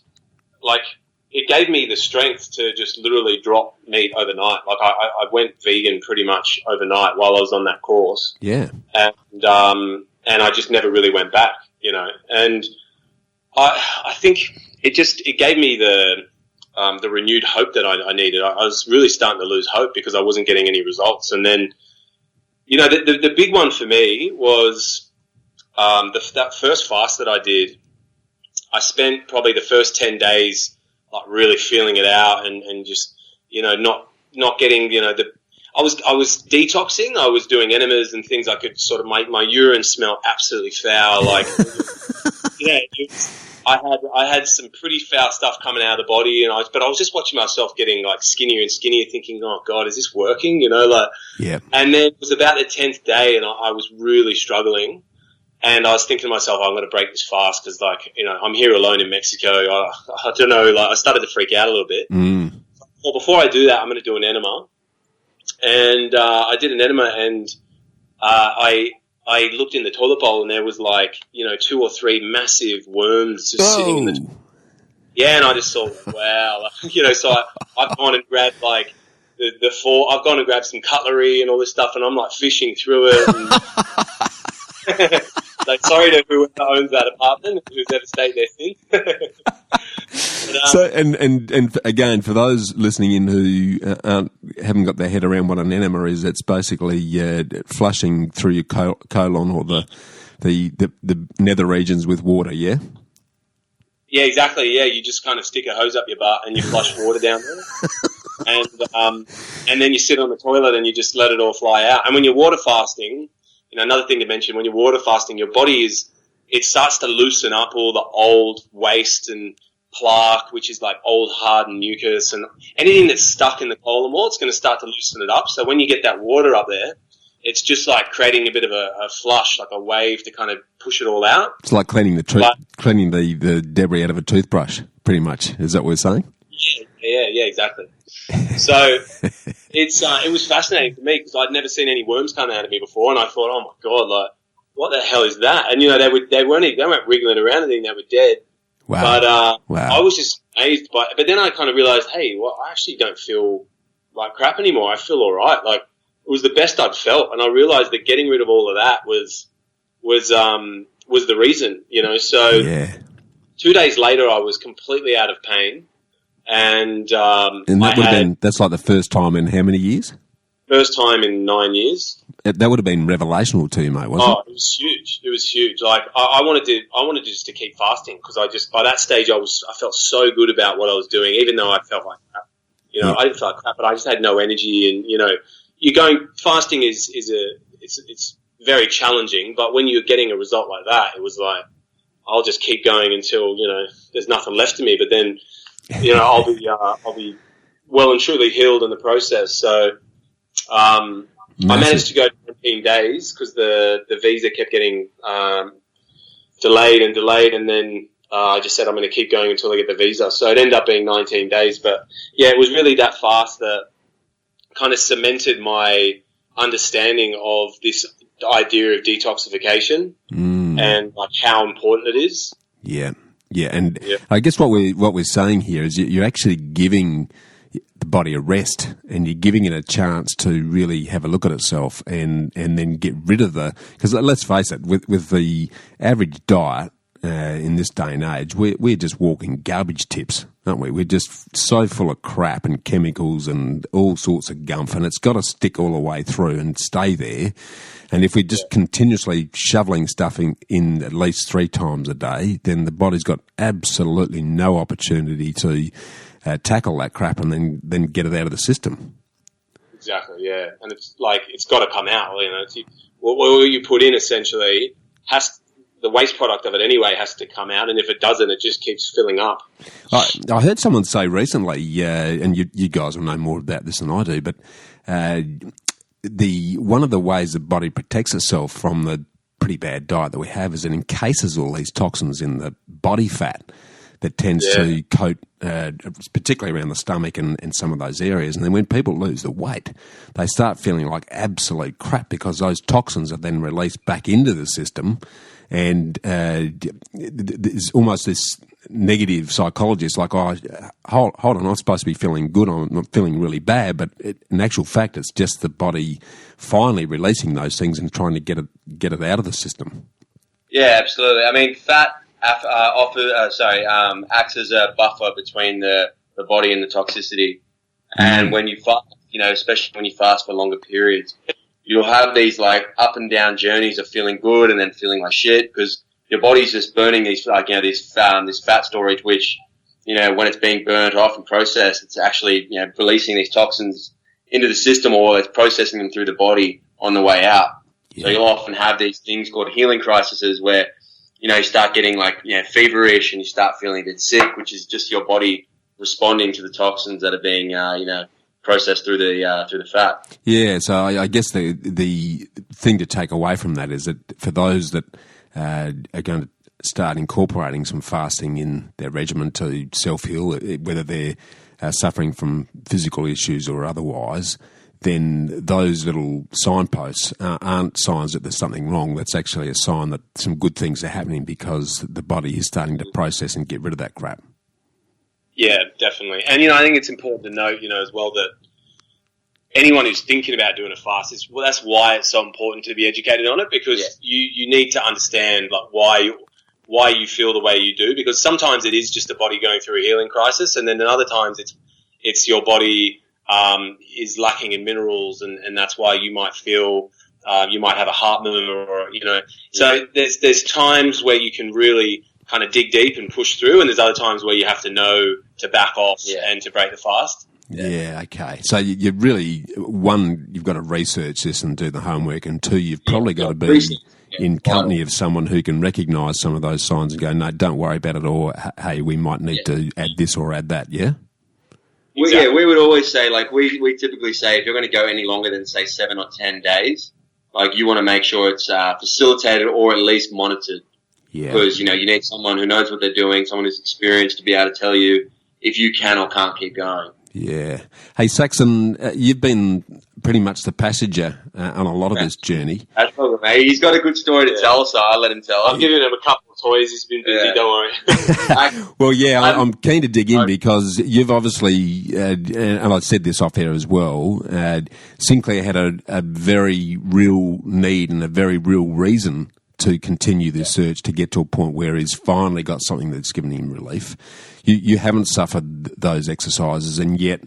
it gave me the strength to just literally drop meat overnight. Like, I went vegan pretty much overnight while I was on that course. Yeah. And I just never really went back, And I think it gave me the renewed hope that I needed. I was really starting to lose hope because I wasn't getting any results. And then, the big one for me was that first fast that I did. I spent probably the first 10 days like really feeling it out and just, not getting, I was detoxing. I was doing enemas and things I could sort of make my urine smell absolutely foul. Like, I had some pretty foul stuff coming out of the body, but I was just watching myself getting like skinnier and skinnier, thinking, oh God, is this working? Yeah. And then it was about the 10th day and I was really struggling. And I was thinking to myself, I'm going to break this fast because, I'm here alone in Mexico. I don't know, I started to freak out a little bit. Well, before I do that, I'm going to do an enema. And I did an enema and I looked in the toilet bowl and there was 2 or 3 massive worms just sitting in the Yeah, and I just thought, wow. So I've gone and grabbed the fork. I've gone and grabbed some cutlery and all this stuff and I'm fishing through it. And sorry to whoever owns that apartment, who's ever stayed there since. So, and again, for those listening in who haven't got their head around what an enema is, it's basically flushing through your colon or the nether regions with water. Yeah. Yeah, exactly. Yeah, you just kind of stick a hose up your butt and you flush water down there, and then you sit on the toilet and you just let it all fly out. And when you're water fasting. Another thing to mention, when you're water fasting, your body it starts to loosen up all the old waste and plaque, which is like old hardened mucus and anything that's stuck in the colon wall, it's going to start to loosen it up. So when you get that water up there, it's just like creating a bit of a flush, like a wave to kind of push it all out. It's like cleaning the debris out of a toothbrush, pretty much. Is that what we're saying? Yeah, exactly. So it was fascinating for me because I'd never seen any worms come out of me before, and I thought, oh my God, what the hell is that? And they weren't wriggling around anything; they were dead. Wow. But I was just amazed by it. But then I kind of realized, hey, I actually don't feel like crap anymore. I feel all right. Like it was the best I'd felt, and I realized that getting rid of all of that was was the reason, So Yeah. 2 days later, I was completely out of pain, and that's like the first time in how many years? First time in 9 years. That would have been revelational to you, mate, wasn't it? Oh, it was huge. It was huge. Like I wanted just to keep fasting, because by that stage I felt so good about what I was doing, even though I felt like crap. I didn't feel like crap, but I just had no energy, and fasting it's very challenging, but when you're getting a result like that, it was like, I'll just keep going until, there's nothing left of me, but then, I'll be well and truly healed in the process. So, I managed to go 19 days because the visa kept getting, delayed, and then, I just said I'm going to keep going until I get the visa. So it ended up being 19 days, but yeah, it was really that fast that kind of cemented my understanding of this idea of detoxification and like how important it is. Yeah, and I guess what we're saying here is you're actually giving the body a rest, and you're giving it a chance to really have a look at itself, and then get rid of because let's face it, with the average diet in this day and age, we're just walking garbage tips, aren't we? We're just so full of crap and chemicals and all sorts of gumph, and it's got to stick all the way through and stay there. And if we're just continuously shoveling stuff in at least 3 times a day, then the body's got absolutely no opportunity to tackle that crap and then get it out of the system. Exactly, yeah. And it's like, it's got to come out. What you put in essentially the waste product of it anyway has to come out, and if it doesn't, it just keeps filling up. I heard someone say recently, and you guys will know more about this than I do, but one of the ways the body protects itself from the pretty bad diet that we have is it encases all these toxins in the body fat that tends to coat, particularly around the stomach and some of those areas. And then when people lose the weight, they start feeling like absolute crap because those toxins are then released back into the system. And there's almost this negative psychology. It's like, hold on, I'm supposed to be feeling good, I'm not feeling really bad, but in actual fact, it's just the body finally releasing those things and trying to get it out of the system. Yeah, absolutely. I mean, fat acts as a buffer between the body and the toxicity. And when you fast, especially when you fast for longer periods, you'll have these like up and down journeys of feeling good and then feeling like shit because your body's just burning these this fat storage, which when it's being burnt off and processed, it's actually releasing these toxins into the system, or it's processing them through the body on the way out. Yeah. So you'll often have these things called healing crises where you start getting feverish and you start feeling a bit sick, which is just your body responding to the toxins that are being processed through the fat. Yeah, so I guess the thing to take away from that is that for those that are going to start incorporating some fasting in their regimen to self-heal, whether they're suffering from physical issues or otherwise, then those little signposts aren't signs that there's something wrong. That's actually a sign that some good things are happening because the body is starting to process and get rid of that crap. Yeah, definitely. And, I think it's important to note, as well, that anyone who's thinking about doing a fast, that's why it's so important to be educated on it, because you need to understand why you feel the way you do, because sometimes it is just the body going through a healing crisis, and then at other times it's your body is lacking in minerals, and that's why you might feel you might have a heart murmur, or So there's times where you can really kind of dig deep and push through, and there's other times where you have to know to back off and to break the fast. Yeah, okay. So you really, one, you've got to research this and do the homework, and two, you've probably got to be in company of someone who can recognise some of those signs and go, no, don't worry about it, or hey, we might need to add this or add that, yeah? Exactly. We would always say, we typically say, if you're going to go any longer than, say, 7 or 10 days, you want to make sure it's facilitated or at least monitored. Yeah. Because, you need someone who knows what they're doing, someone who's experienced to be able to tell you if you can or can't keep going. Yeah. Hey, Saxon, you've been pretty much the passenger on a lot of this journey. That's probably, mate. He's got a good story to tell, so I'll let him tell. I've given him a couple of toys. He's been busy, don't worry. Well, I'm keen to dig in because you've obviously, and I said this off air as well, Sinclair had a very real need and a very real reason to continue this search to get to a point where he's finally got something that's given him relief. You haven't suffered those exercises, and yet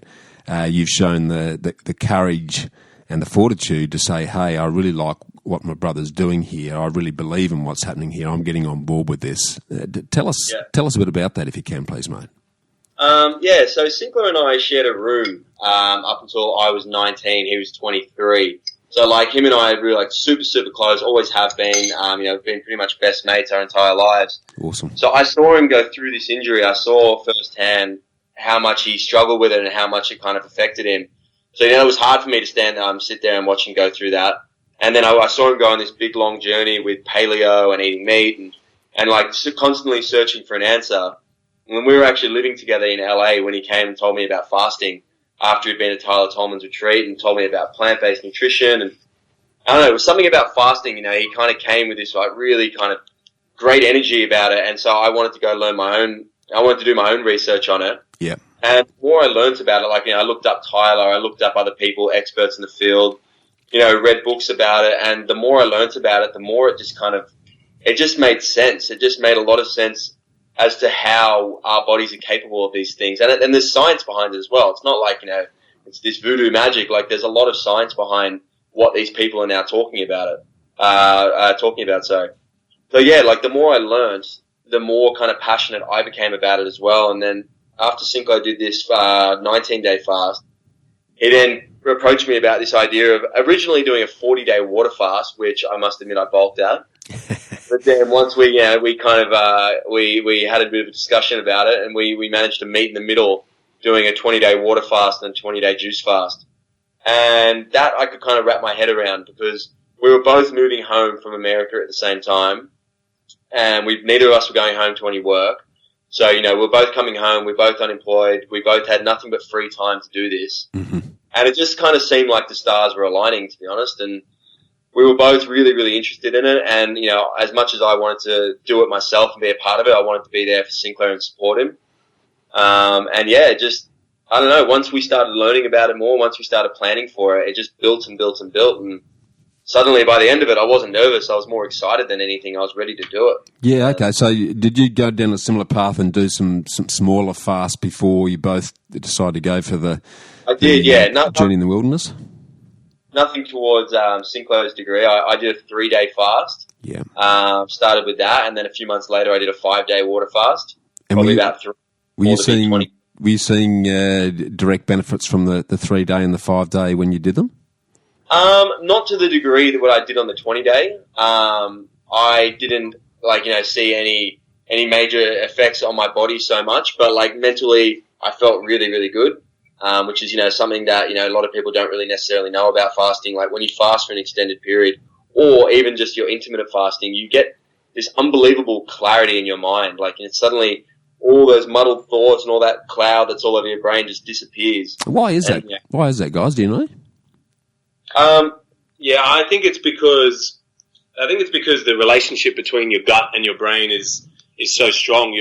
you've shown the courage and the fortitude to say, hey, I really like what my brother's doing here. I really believe in what's happening here. I'm getting on board with this. Tell us a bit about that if you can, please, mate. So Sinclair and I shared a room up until I was 19. He was 23. So, like, him and I are really, like, super, super close, always have been. Been pretty much best mates our entire lives. Awesome. So I saw him go through this injury. I saw firsthand how much he struggled with it and how much it kind of affected him. So, it was hard for me to sit there and watch him go through that. And then I saw him go on this big, long journey with paleo and eating meat and like, constantly searching for an answer. When we were actually living together in LA, when he came and told me about fasting, after he'd been at Tyler Tolman's retreat and told me about plant-based nutrition. And I don't know, it was something about fasting, he kind of came with this like really kind of great energy about it. And so I wanted to go learn I wanted to do my own research on it. Yeah. And the more I learned about it, I looked up Tyler, I looked up other people, experts in the field, read books about it. And the more I learned about it, the more it just made sense. It just made a lot of sense as to how our bodies are capable of these things. And there's science behind it as well. It's not like, it's this voodoo magic. Like, there's a lot of science behind what these people are now talking about. So yeah, like, the more I learned, the more kind of passionate I became about it as well. And then after Sinclair did this 19-day fast, he then approached me about this idea of originally doing a 40-day water fast, which I must admit I balked at. But then once we had a bit of a discussion about it, and we managed to meet in the middle, doing a 20-day water fast and a 20-day juice fast. And that I could kind of wrap my head around, because we were both moving home from America at the same time, and neither of us were going home to any work. So, we're both coming home, we're both unemployed, we both had nothing but free time to do this. Mm-hmm. And it just kind of seemed like the stars were aligning, to be honest, and we were both really, really interested in it. And, as much as I wanted to do it myself and be a part of it, I wanted to be there for Sinclair and support him. I don't know, once we started learning about it more, once we started planning for it, it just built and built and built. And suddenly by the end of it, I wasn't nervous. I was more excited than anything. I was ready to do it. Yeah, okay. So did you go down a similar path and do some smaller fasts before you both decided to go for the journey in the wilderness? Nothing towards Sinclair's degree. I did a 3-day fast. Yeah. Started with that, and then a few months later I did a 5-day water fast. And were you seeing direct benefits from the 3-day and the 5-day when you did them? Not to the degree that what I did on the 20-day. I didn't see any major effects on my body so much, but mentally I felt really, really good. Which is, something that, a lot of people don't really necessarily know about fasting. Like, when you fast for an extended period, or even just your intermittent fasting, you get this unbelievable clarity in your mind. Like, and suddenly all those muddled thoughts and all that cloud that's all over your brain just disappears. Why is that? Yeah. Why is that, guys? Do you know? I think it's because the relationship between your gut and your brain is so strong.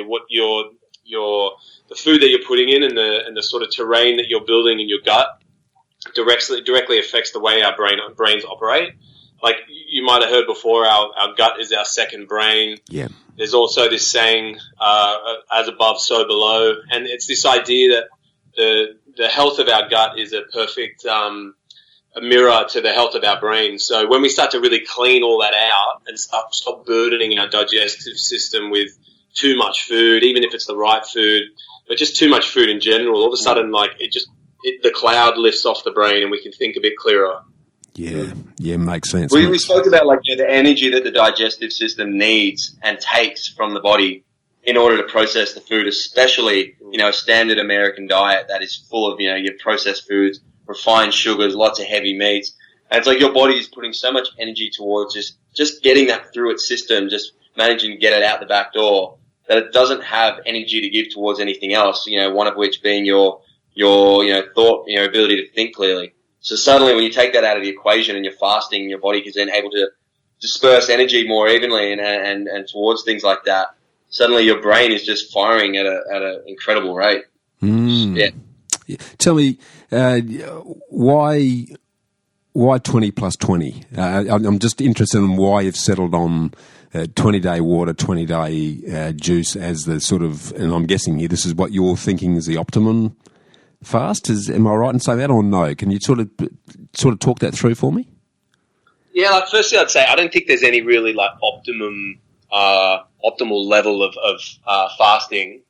The food that you're putting in and the sort of terrain that you're building in your gut directly affects the way our brains operate. Like, you might have heard before, our gut is our second brain. Yeah. There's also this saying, as above, so below. And it's this idea that the health of our gut is a perfect a mirror to the health of our brain. So when we start to really clean all that out and stop burdening our digestive system with too much food, even if it's the right food, but just too much food in general, all of a sudden, the cloud lifts off the brain and we can think a bit clearer. Yeah, makes sense. We spoke about the energy that the digestive system needs and takes from the body in order to process the food, especially, a standard American diet that is full of, your processed foods, refined sugars, lots of heavy meats. And it's like your body is putting so much energy towards just getting that through its system, just managing to get it out the back door, that it doesn't have energy to give towards anything else, one of which being your thought, ability to think clearly. So suddenly when you take that out of the equation and you're fasting, your body is then able to disperse energy more evenly and towards things like that. Suddenly your brain is just firing at an incredible rate. Yeah. Tell me, why 20 plus 20? I'm just interested in why you've settled on 20-day water, 20-day juice as the sort of, and I'm guessing here this is what you're thinking is the optimum fast. Am I right in saying that, or no? Can you sort of talk that through for me? Yeah, like firstly, I'd say I don't think there's any really like optimal level of fasting,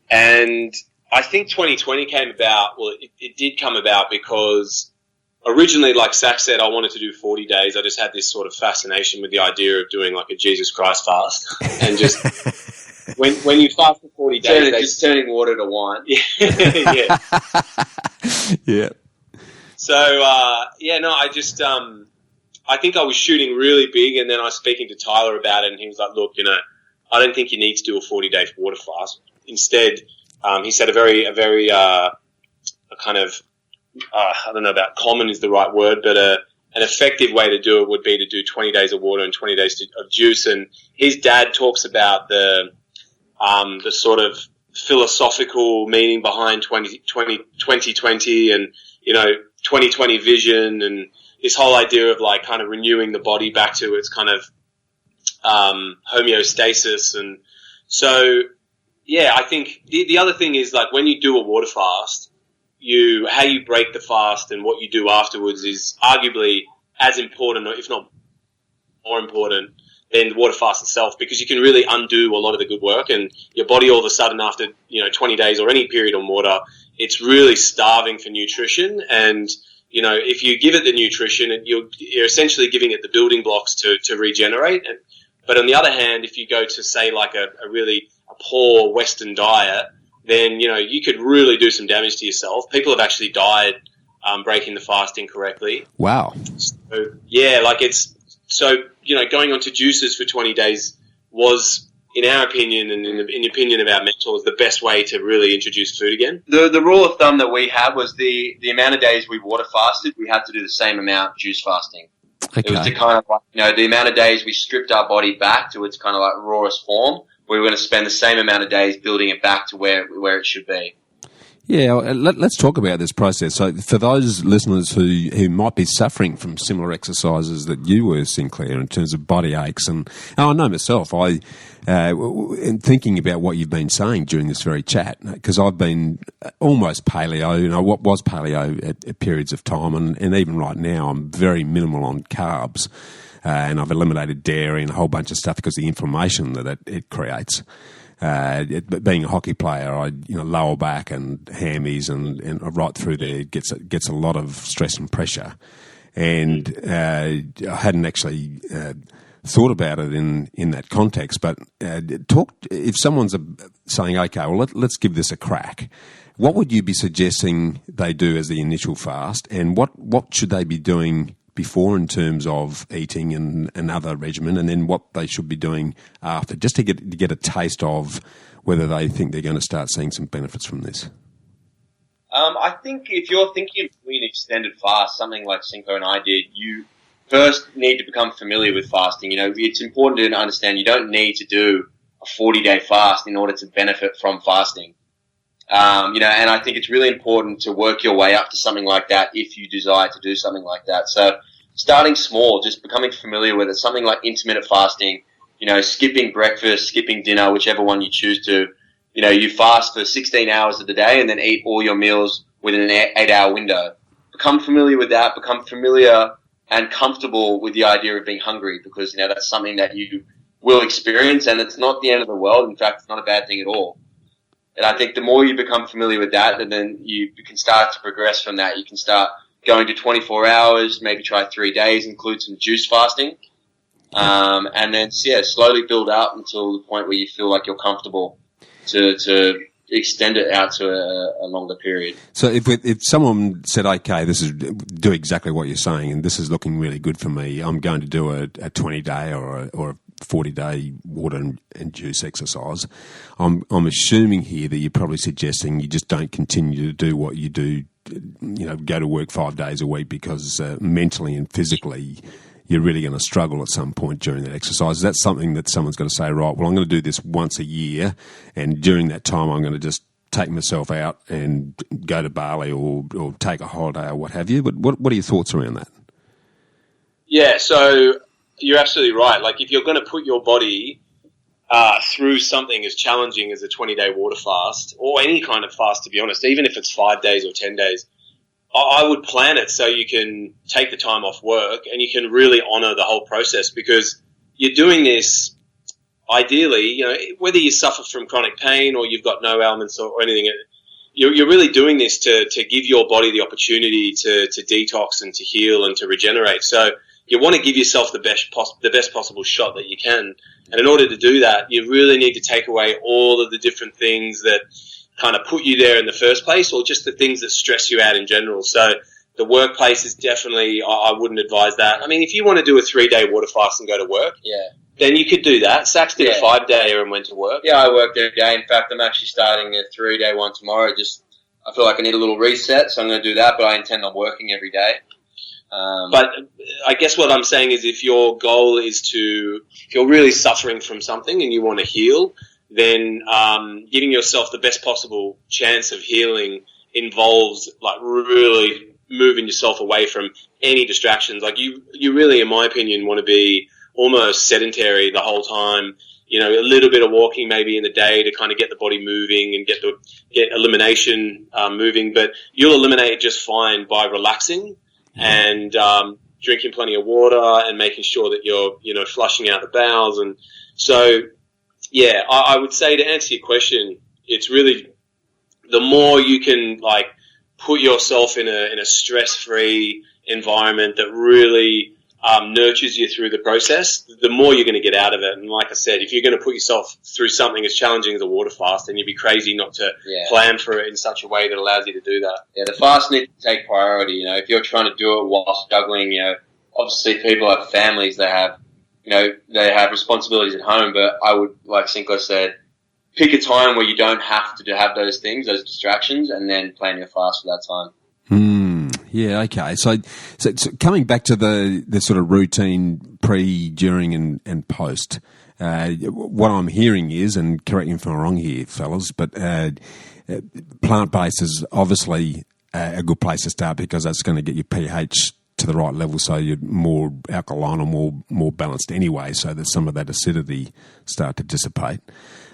and I think 2020 came about. Well, it did come about because originally, like Sax said, I wanted to do 40 days. I just had this sort of fascination with the idea of doing like a Jesus Christ fast, and just when you fast for 40 days, just turning water to wine. Yeah. Yeah. So I think I was shooting really big, and then I was speaking to Tyler about it, and he was like, "Look, I don't think you need to do a 40-day water fast. Instead, he said a kind of I don't know about common is the right word, but an effective way to do it would be to do 20 days of water and 20 days of juice." And his dad talks about the sort of philosophical meaning behind 2020 and 2020 vision, and this whole idea of like kind of renewing the body back to its kind of homeostasis. And so, yeah, I think the other thing is like when you do a water fast, how you break the fast and what you do afterwards is arguably as important, or if not more important, than the water fast itself, because you can really undo a lot of the good work, and your body all of a sudden after 20 days or any period on water, it's really starving for nutrition. And if you give it the nutrition, you're essentially giving it the building blocks to regenerate. But on the other hand, if you go to say like a poor Western diet, then you could really do some damage to yourself. People have actually died breaking the fast incorrectly. Wow. So, yeah, like going on to juices for 20 days was, in our opinion and in the opinion of our mentors, the best way to really introduce food again. The rule of thumb that we had was the amount of days we water fasted, we had to do the same amount juice fasting. Okay. It was to kind of like, the amount of days we stripped our body back to its kind of like rawest form, we were going to spend the same amount of days building it back to where it should be. Yeah, let's talk about this process. So for those listeners who might be suffering from similar exercises that you were, Sinclair, in terms of body aches, and I know myself, in thinking about what you've been saying during this very chat, because I've been almost paleo, what was paleo at periods of time, and even right now I'm very minimal on carbs, and I've eliminated dairy and a whole bunch of stuff because of the inflammation that it creates. Being a hockey player, lower back and hammies and right through there gets a lot of stress and pressure. And I hadn't actually thought about it in that context. But if someone's saying, okay, well let's give this a crack, what would you be suggesting they do as the initial fast, and what should they be doing before in terms of eating and another regimen, and then what they should be doing after, just to get a taste of whether they think they're going to start seeing some benefits from this? I think if you're thinking of doing an extended fast, something like Cinco and I did, you first need to become familiar with fasting. It's important to understand you don't need to do a 40-day fast in order to benefit from fasting. And I think it's really important to work your way up to something like that if you desire to do something like that. So starting small, just becoming familiar with it, something like intermittent fasting, skipping breakfast, skipping dinner, whichever one you choose to. You fast for 16 hours of the day and then eat all your meals within an 8-hour window. Become familiar with that, become familiar and comfortable with the idea of being hungry, because, that's something that you will experience, and it's not the end of the world. In fact, it's not a bad thing at all. And I think the more you become familiar with that, and then you can start to progress from that. You can start going to 24 hours, maybe try 3 days, include some juice fasting, and then slowly build up until the point where you feel like you're comfortable to extend it out to a longer period. So if someone said, okay, do exactly what you're saying, and this is looking really good for me, I'm going to do a 20-day or a 40-day water and juice exercise, I'm assuming here that you're probably suggesting you just don't continue to do what you do, go to work 5 days a week, because mentally and physically you're really going to struggle at some point during that exercise. Is that something that someone's going to say, right, well, I'm going to do this once a year, and during that time I'm going to just take myself out and go to Bali or take a holiday or what have you? But what are your thoughts around that? Yeah, so you're absolutely right. Like, if you're going to put your body through something as challenging as a 20-day water fast, or any kind of fast, to be honest, even if it's 5 days or 10 days, I would plan it so you can take the time off work and you can really honour the whole process, because you're doing this, ideally, you know, whether you suffer from chronic pain or you've got no ailments or anything, you're really doing this to give your body the opportunity to detox and to heal and to regenerate. So you want to give yourself the best possible shot that you can. And in order to do that, you really need to take away all of the different things that kind of put you there in the first place, or just the things that stress you out in general. So the workplace is definitely, I wouldn't advise that. I mean, if you want to do a 3-day water fast and go to work, then you could do that. Sax did a 5-dayer and went to work. Yeah, I worked every day. In fact, I'm actually starting a 3-day one tomorrow. I feel like I need a little reset, so I'm going to do that, but I intend on working every day. But I guess what I'm saying is, if your goal is if you're really suffering from something and you want to heal, then giving yourself the best possible chance of healing involves, like, really moving yourself away from any distractions. Like, you really, in my opinion, want to be almost sedentary the whole time. You know, a little bit of walking maybe in the day to kind of get the body moving and get elimination moving, but you'll eliminate it just fine by relaxing and drinking plenty of water and making sure that you're, you know, flushing out the bowels. And so, yeah, I would say, to answer your question, it's really, the more you can, like, put yourself in a stress-free environment that really nurtures you through the process, the more you're going to get out of it. And like I said, if you're going to put yourself through something as challenging as a water fast, then you'd be crazy not to plan for it in such a way that allows you to do that. Yeah, the fast needs to take priority. You know, if you're trying to do it while juggling, you know, obviously people have families, they have responsibilities at home, but I would, like Sinclair said, pick a time where you don't have to have those things, those distractions, and then plan your fast for that time. Yeah, okay. So coming back to the sort of routine pre, during, and post, what I'm hearing is, and correct me if I'm wrong here, fellas, but plant-based is obviously a good place to start, because that's going to get your pH to the right level, so you're more alkaline or more balanced anyway, so that some of that acidity start to dissipate.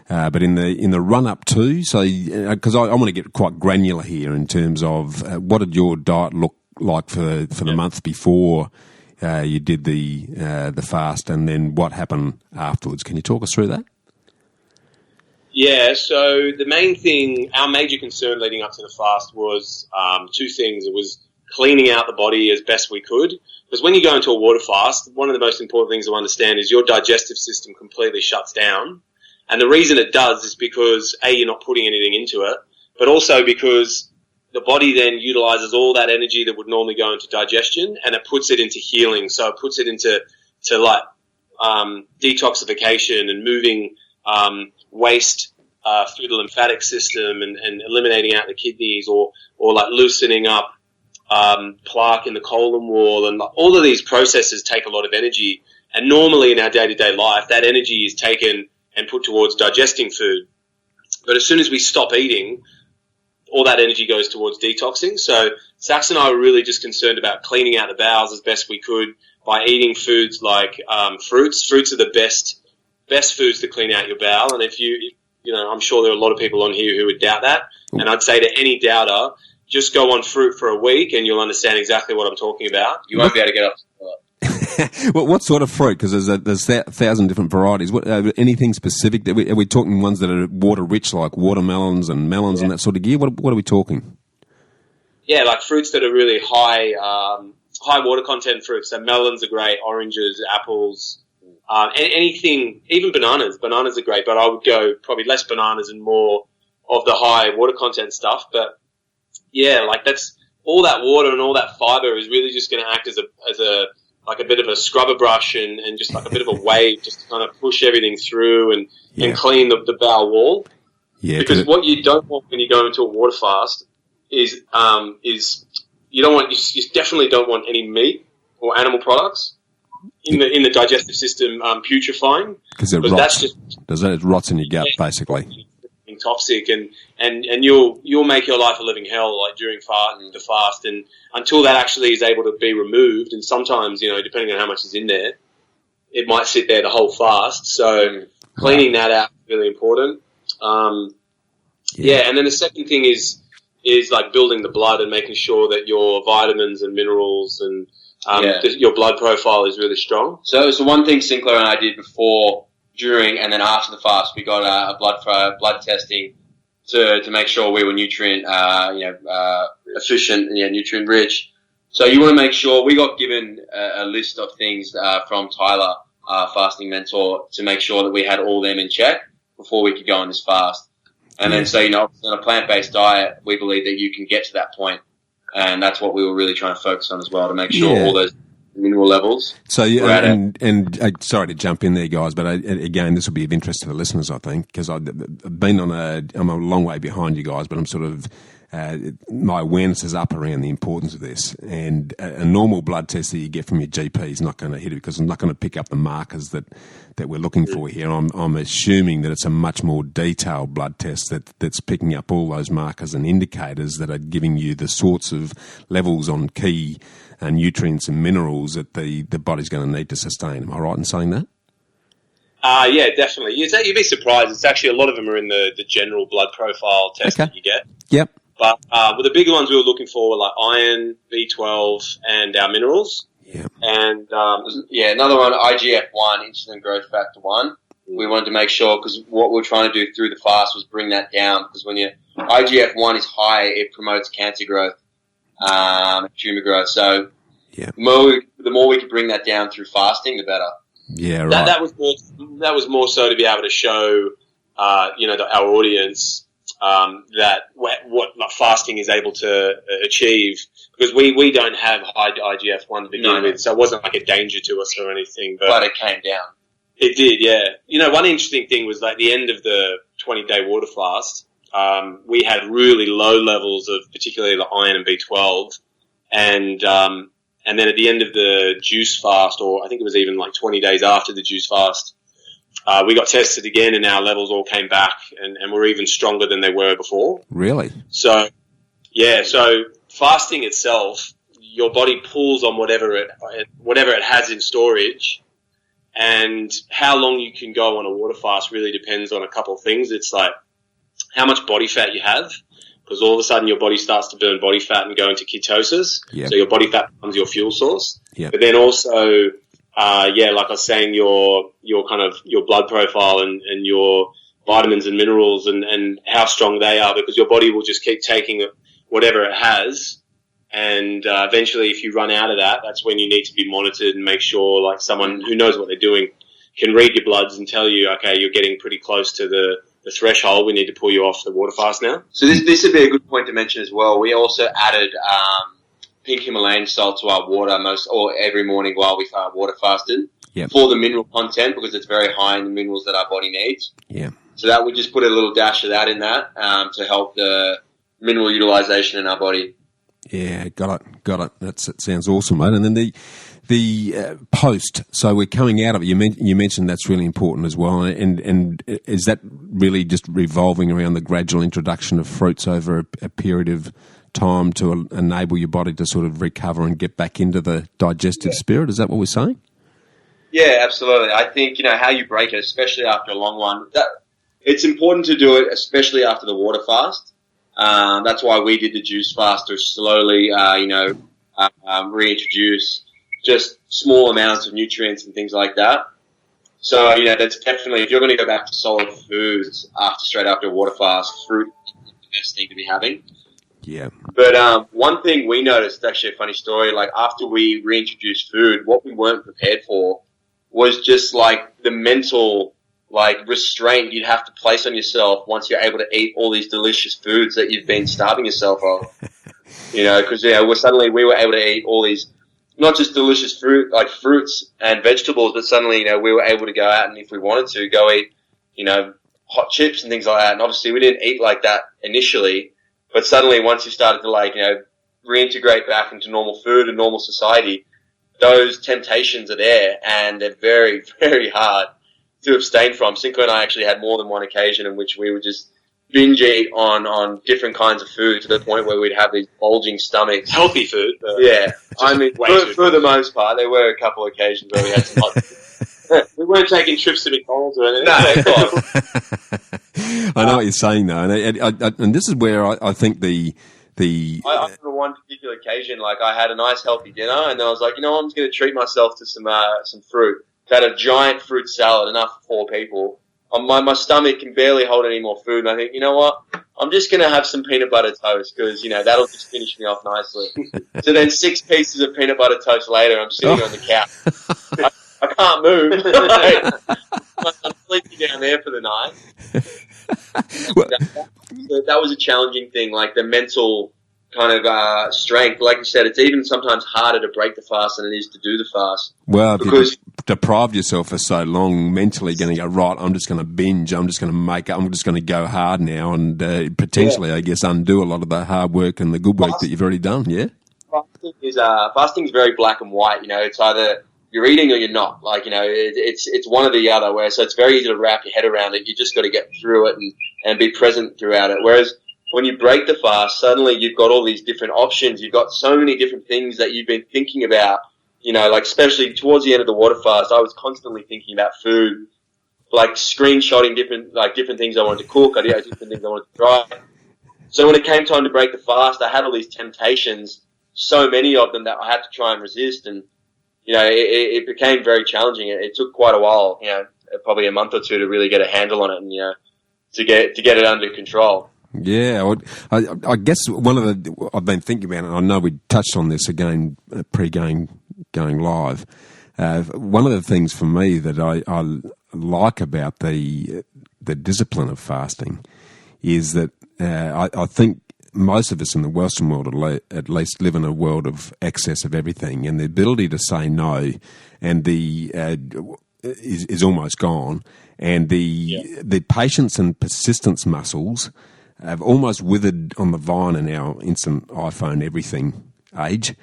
But in the run up to, so because I want to get quite granular here in terms of what did your diet look like for the month before you did the fast, and then what happened afterwards? Can you talk us through that? Yeah, so the main thing, our major concern leading up to the fast was two things. It was cleaning out the body as best we could, because when you go into a water fast, one of the most important things to understand is your digestive system completely shuts down. And the reason it does is because, A, you're not putting anything into it, but also because the body then utilizes all that energy that would normally go into digestion, and it puts it into healing. So it puts it into detoxification and moving waste through the lymphatic system and eliminating out the kidneys, or like loosening up plaque in the colon wall. And all of these processes take a lot of energy. And normally in our day-to-day life, that energy is taken and put towards digesting food. But as soon as we stop eating, all that energy goes towards detoxing. So Sax and I were really just concerned about cleaning out the bowels as best we could by eating foods like fruits. Fruits are the best foods to clean out your bowel. And if you know, I'm sure there are a lot of people on here who would doubt that. And I'd say to any doubter, just go on fruit for a week and you'll understand exactly what I'm talking about. You won't be able to get up. Well, what sort of fruit? Because there's 1,000 different varieties. What, anything specific? Are we talking ones that are water rich, like watermelons and melons and that sort of gear? What are we talking? Yeah, like fruits that are really high water content fruits. So melons are great, oranges, apples, anything, even bananas. Bananas are great, but I would go probably less bananas and more of the high water content stuff. But yeah, like that's all that water and all that fiber is really just going to act as a like a bit of a scrubber brush and just like a bit of a wave just to kind of push everything through and clean the bowel wall. Yeah, because what you don't want when you go into a water fast is you definitely don't want any meat or animal products in the digestive system putrefying, because it rots. It rots in your gut basically. Toxic and you'll make your life a living hell like during the fast, and until that actually is able to be removed, and sometimes, you know, depending on how much is in there, it might sit there the whole fast. So cleaning that out is really important. And then the second thing is like building the blood and making sure that your vitamins and minerals and your blood profile is really strong. So one thing Sinclair and I did before, during, and then after the fast, we got a blood testing to make sure we were nutrient efficient and nutrient rich. So you want to make sure we got given a list of things from Tyler, our fasting mentor, to make sure that we had all them in check before we could go on this fast. And then, so, on a plant-based diet, we believe that you can get to that point. And that's what we were really trying to focus on as well, to make sure all those mineral levels. So, sorry to jump in there, guys, but again, this will be of interest to the listeners, I think, because I've been I'm a long way behind you guys, but I'm sort of, my awareness is up around the importance of this. And a normal blood test that you get from your GP is not going to hit it, because I'm not going to pick up the markers that we're looking for here. I'm assuming that it's a much more detailed blood test that's picking up all those markers and indicators that are giving you the sorts of levels on key nutrients and minerals that the body's going to need to sustain. Am I right in saying that? Yeah, definitely. You'd be surprised. It's actually, a lot of them are in the general blood profile test that you get. Yep. But the bigger ones we were looking for were like iron, B12, and our minerals. Yeah. And another one, IGF-1, insulin growth factor 1. We wanted to make sure, because what we were trying to do through the fast was bring that down, because when your IGF-1 is high, it promotes cancer growth, tumor growth. So the more we could bring that down through fasting, the better. Yeah, right. That was more so to be able to show, our audience that what fasting is able to achieve, because we don't have high IGF-1 to begin with, so it wasn't like a danger to us or anything. But it came down. It did, yeah. One interesting thing was like the end of the 20-day water fast, we had really low levels of particularly the iron and B12, and then at the end of the juice fast, or I think it was even like 20 days after the juice fast, we got tested again and our levels all came back and were even stronger than they were before. Really? So fasting itself, your body pulls on whatever it has in storage, and how long you can go on a water fast really depends on a couple of things. It's like how much body fat you have, because all of a sudden your body starts to burn body fat and go into ketosis. Yep. So your body fat becomes your fuel source. Yep. But then also, like I was saying, your kind of your blood profile and your vitamins and minerals and how strong they are, because your body will just keep taking whatever it has. And eventually, if you run out of that, that's when you need to be monitored and make sure, like, someone who knows what they're doing can read your bloods and tell you, okay, you're getting pretty close to the threshold. We need to pull you off the water fast now. So this would be a good point to mention as well. We also added pink Himalayan salt to our water every morning while we water fasted for the mineral content, because it's very high in the minerals that our body needs. Yeah. So that we just put a little dash of that in that to help the mineral utilization in our body. Yeah, got it. That sounds awesome, mate. And then the post. So we're coming out of it. You mentioned that's really important as well. And is that really just revolving around the gradual introduction of fruits over a period of time to enable your body to sort of recover and get back into the digestive spirit? Is that what we're saying? Yeah, absolutely. I think, how you break it, especially after a long one, it's important to do it, especially after the water fast. That's why we did the juice fast, to slowly, reintroduce just small amounts of nutrients and things like that. So, that's definitely, if you're going to go back to solid foods straight after a water fast, fruit is the best thing to be having. Yeah. But one thing we noticed, actually a funny story, like after we reintroduced food, what we weren't prepared for was just like the mental restraint you'd have to place on yourself once you're able to eat all these delicious foods that you've been starving yourself of. Because we were able to eat all these, not just delicious fruit, like fruits and vegetables, but suddenly, we were able to go out and if we wanted to go eat, hot chips and things like that. And obviously we didn't eat like that initially, but suddenly once you started to reintegrate back into normal food and normal society, those temptations are there and they're very, very hard to abstain from. Sinclair and I actually had more than one occasion in which we would just binge eat on different kinds of food to the point where we'd have these bulging stomachs. Healthy food. Yeah. I mean, for the most part, there were a couple of occasions where we had some hot We weren't taking trips to McDonald's or anything. No, of course. I know what you're saying, though, and this is where I think I remember one particular occasion, like I had a nice healthy dinner, and then I was like, you know what, I'm just going to treat myself to some fruit. I had a giant fruit salad, enough for 4 people. My stomach can barely hold any more food, and I think, you know what, I'm just going to have some peanut butter toast because, that'll just finish me off nicely. So then 6 pieces of peanut butter toast later, I'm sitting on the couch. I can't move. I'm sleeping down there for the night. That was a challenging thing, like the mental kind of strength. Like you said, it's even sometimes harder to break the fast than it is to do the fast. Well, because if you deprived yourself for so long, mentally going to go, right, I'm just going to binge, I'm just going to go hard now and potentially, I guess, undo a lot of the hard work and the good work that you've already done, yeah? Fasting is very black and white, it's either you're eating or you're not. Like, it's one or the other, where so it's very easy to wrap your head around it. You just got to get through it and be present throughout it. Whereas when you break the fast, suddenly you've got all these different options. You've got so many different things that you've been thinking about, like especially towards the end of the water fast, I was constantly thinking about food, like screenshotting different things I wanted to cook. I did different things I wanted to try. So when it came time to break the fast, I had all these temptations, so many of them that I had to try and resist. And, it became very challenging. It took quite a while, probably a month or two to really get a handle on it and, to get it under control. Yeah, I guess I've been thinking about it, and I know we touched on this again going live. One of the things for me that I like about the discipline of fasting is that I think most of us in the Western world at least live in a world of excess of everything, and the ability to say no and is almost gone, and the patience and persistence muscles have almost withered on the vine in our instant iPhone everything age.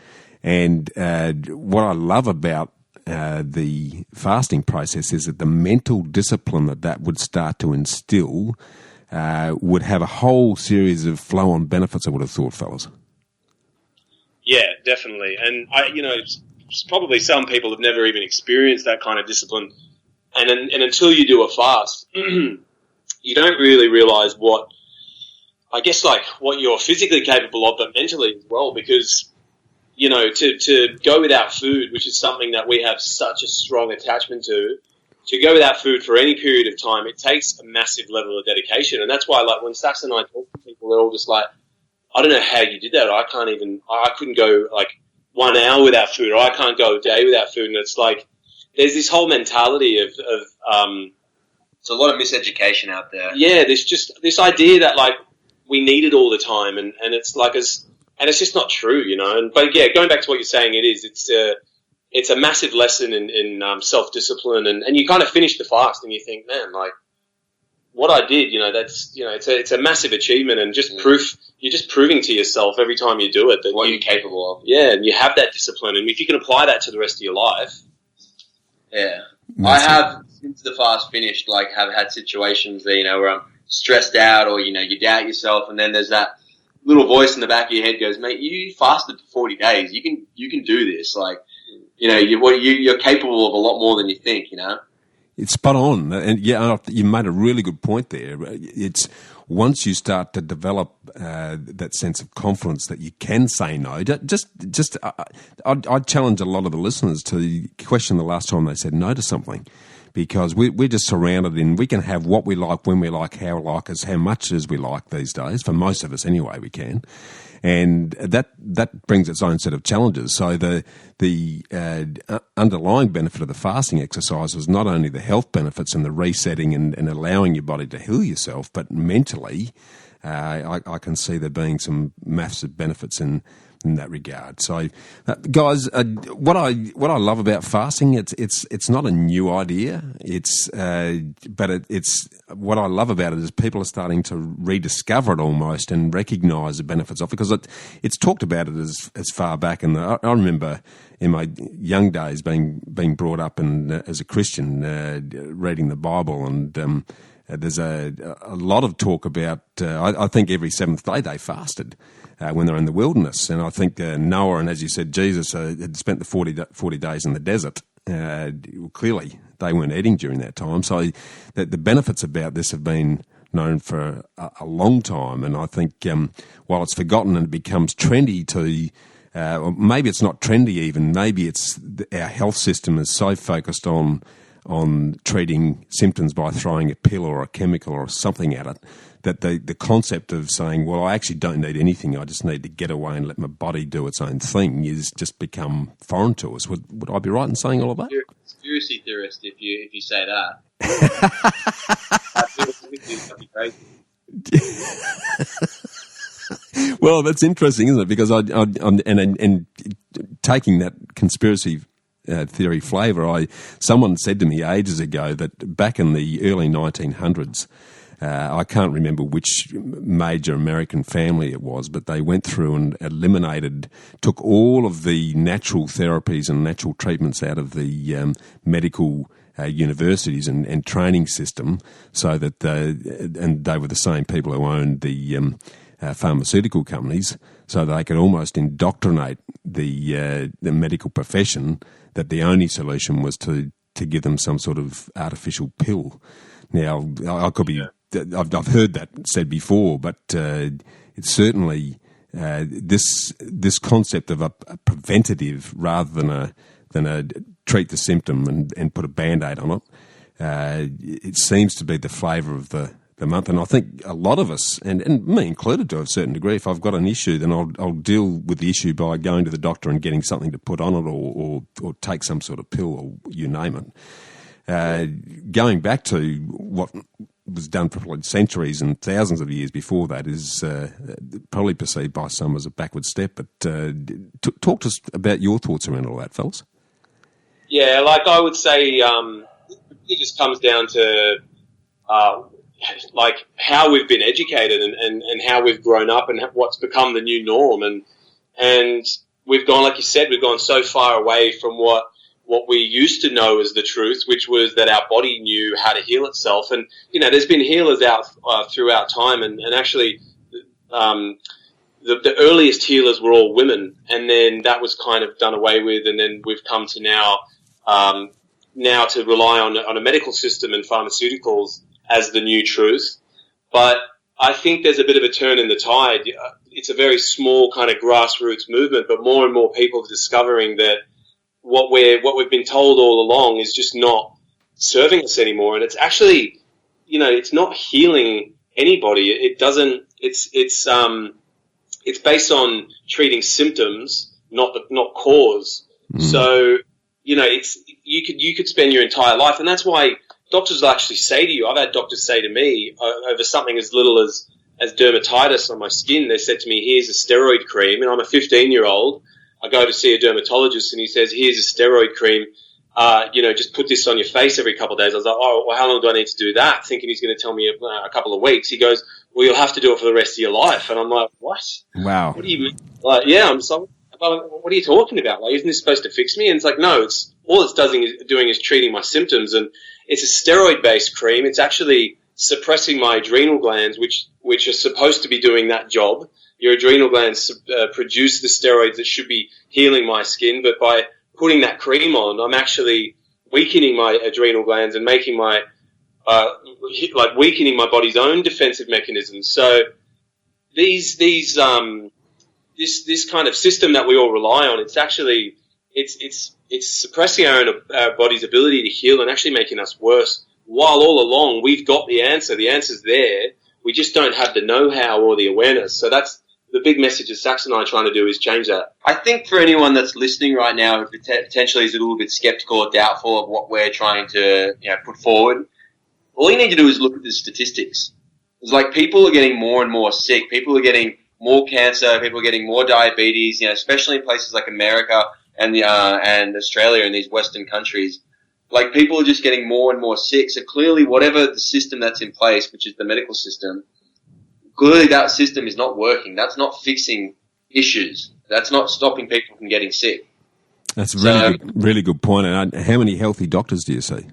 And what I love about the fasting process is that the mental discipline that would start to instill would have a whole series of flow-on benefits, I would have thought, fellas. Yeah, definitely. And probably some people have never even experienced that kind of discipline. And until you do a fast, you don't really realize what you're physically capable of, but mentally as well, because, to go without food, which is something that we have such a strong attachment to go without food for any period of time, it takes a massive level of dedication. And that's why, like, when Saxon and I talk to people, they're all just like, I don't know how you did that. I couldn't go, 1 hour without food, or I can't go a day without food. And it's like, there's this whole mentality of there's a lot of miseducation out there. Yeah, there's just this idea that, we need it all the time, and it's like and it's just not true, But yeah, going back to what you're saying, it's a massive lesson in self-discipline, and you kind of finish the fast and you think, man, what I did, that's it's a massive achievement, and just proof. You're just proving to yourself every time you do it that what you're capable of. Yeah, and you have that discipline, and if you can apply that to the rest of your life. Yeah, I have since the fast finished, have had situations there, where I'm stressed out, or you doubt yourself, and then there's that little voice in the back of your head goes, mate, you fasted for 40 days. You can do this. You're capable of a lot more than you think. It's spot on, and yeah, you made a really good point there. It's once you start to develop that sense of confidence that you can say no. I'd challenge a lot of the listeners to question the last time they said no to something. Because we're just surrounded in, we can have what we like, when we like, how we like, as how much as we like these days. For most of us anyway, we can. And that brings its own set of challenges. So the underlying benefit of the fasting exercise was not only the health benefits and the resetting and allowing your body to heal yourself, but mentally, I can see there being some massive benefits in that regard. So, guys, what I love about fasting, it's not a new idea. But it's what I love about it is people are starting to rediscover it almost and recognise the benefits of it, because it's talked about it as far back. And I remember in my young days being brought up as a Christian, reading the Bible, and there's a lot of talk about. I think every seventh day they fasted. When they're in the wilderness. And I think Noah and, as you said, Jesus had spent the 40 days in the desert. clearly they weren't eating during that time. So the benefits about this have been known for a long time, and I think while it's forgotten and it becomes trendy to, or maybe it's not trendy even, maybe it's our health system is so focused on treating symptoms by throwing a pill or a chemical or something at it, that the concept of saying, well, I actually don't need anything, I just need to get away and let my body do its own thing, is just become foreign to us. Would I be right in saying all of that? You're a conspiracy theorist if you say that. That'd be crazy. Well, that's interesting, isn't it? Because and taking that conspiracy theory flavour, someone said to me ages ago that back in the early 1900s, I can't remember which major American family it was, but they went through and took all of the natural therapies and natural treatments out of the medical universities and training system, so that and they were the same people who owned the pharmaceutical companies, so they could almost indoctrinate the medical profession that the only solution was to give them some sort of artificial pill. Now, I could be, I've heard that said before, but it's certainly this concept of a preventative rather than a treat the symptom and put a Band-Aid on it. It seems to be the flavour of the month, and I think a lot of us, and me included to a certain degree, if I've got an issue, then I'll deal with the issue by going to the doctor and getting something to put on it, or take some sort of pill, or you name it. Going back to what was done for probably centuries and thousands of years before that is probably perceived by some as a backward step. But talk to us about your thoughts around all that, fellas. Yeah, like I would say, it just comes down to like how we've been educated and how we've grown up and what's become the new norm. And we've gone, like you said, we've gone so far away from what we used to know as the truth, which was that our body knew how to heal itself. And, there's been healers out throughout time, and actually the earliest healers were all women, and then that was kind of done away with, and then we've come to now to rely on a medical system and pharmaceuticals as the new truth. But I think there's a bit of a turn in the tide. It's a very small kind of grassroots movement, but more and more people are discovering that what we've been told all along is just not serving us anymore. And it's actually, it's not healing anybody. It doesn't. It's based on treating symptoms, not cause. So you could spend your entire life, and that's why doctors will actually say to you, I've had doctors say to me over something as little as dermatitis on my skin, they said to me, here's a steroid cream, and I'm a 15-year-old. I go to see a dermatologist and he says, here's a steroid cream, just put this on your face every couple of days. I was like, oh, well, how long do I need to do that? Thinking he's going to tell me a couple of weeks. He goes, well, you'll have to do it for the rest of your life. And I'm like, what? Wow. What do you mean? Like, yeah, I'm sorry. What are you talking about? Like, isn't this supposed to fix me? And it's like, no, all it's doing is treating my symptoms. And it's a steroid-based cream. It's actually suppressing my adrenal glands, which are supposed to be doing that job. Your adrenal glands produce the steroids that should be healing my skin, but by putting that cream on, I'm actually weakening my adrenal glands and making weakening my body's own defensive mechanisms. So this kind of system that we all rely on, it's actually it's suppressing our body's ability to heal and actually making us worse. While all along we've got the answer. The answer's there. We just don't have the know-how or the awareness. So that's the big message that Saxon and I are trying to do, is change that. I think for anyone that's listening right now who potentially is a little bit skeptical or doubtful of what we're trying to put forward, all you need to do is look at the statistics. It's like people are getting more and more sick. People are getting more cancer. People are getting more diabetes. Especially in places like America and Australia and these Western countries. Like, people are just getting more and more sick. So clearly, whatever the system that's in place, which is the medical system, clearly that system is not working. That's not fixing issues. That's not stopping people from getting sick. That's a really good point. And how many healthy doctors do you see?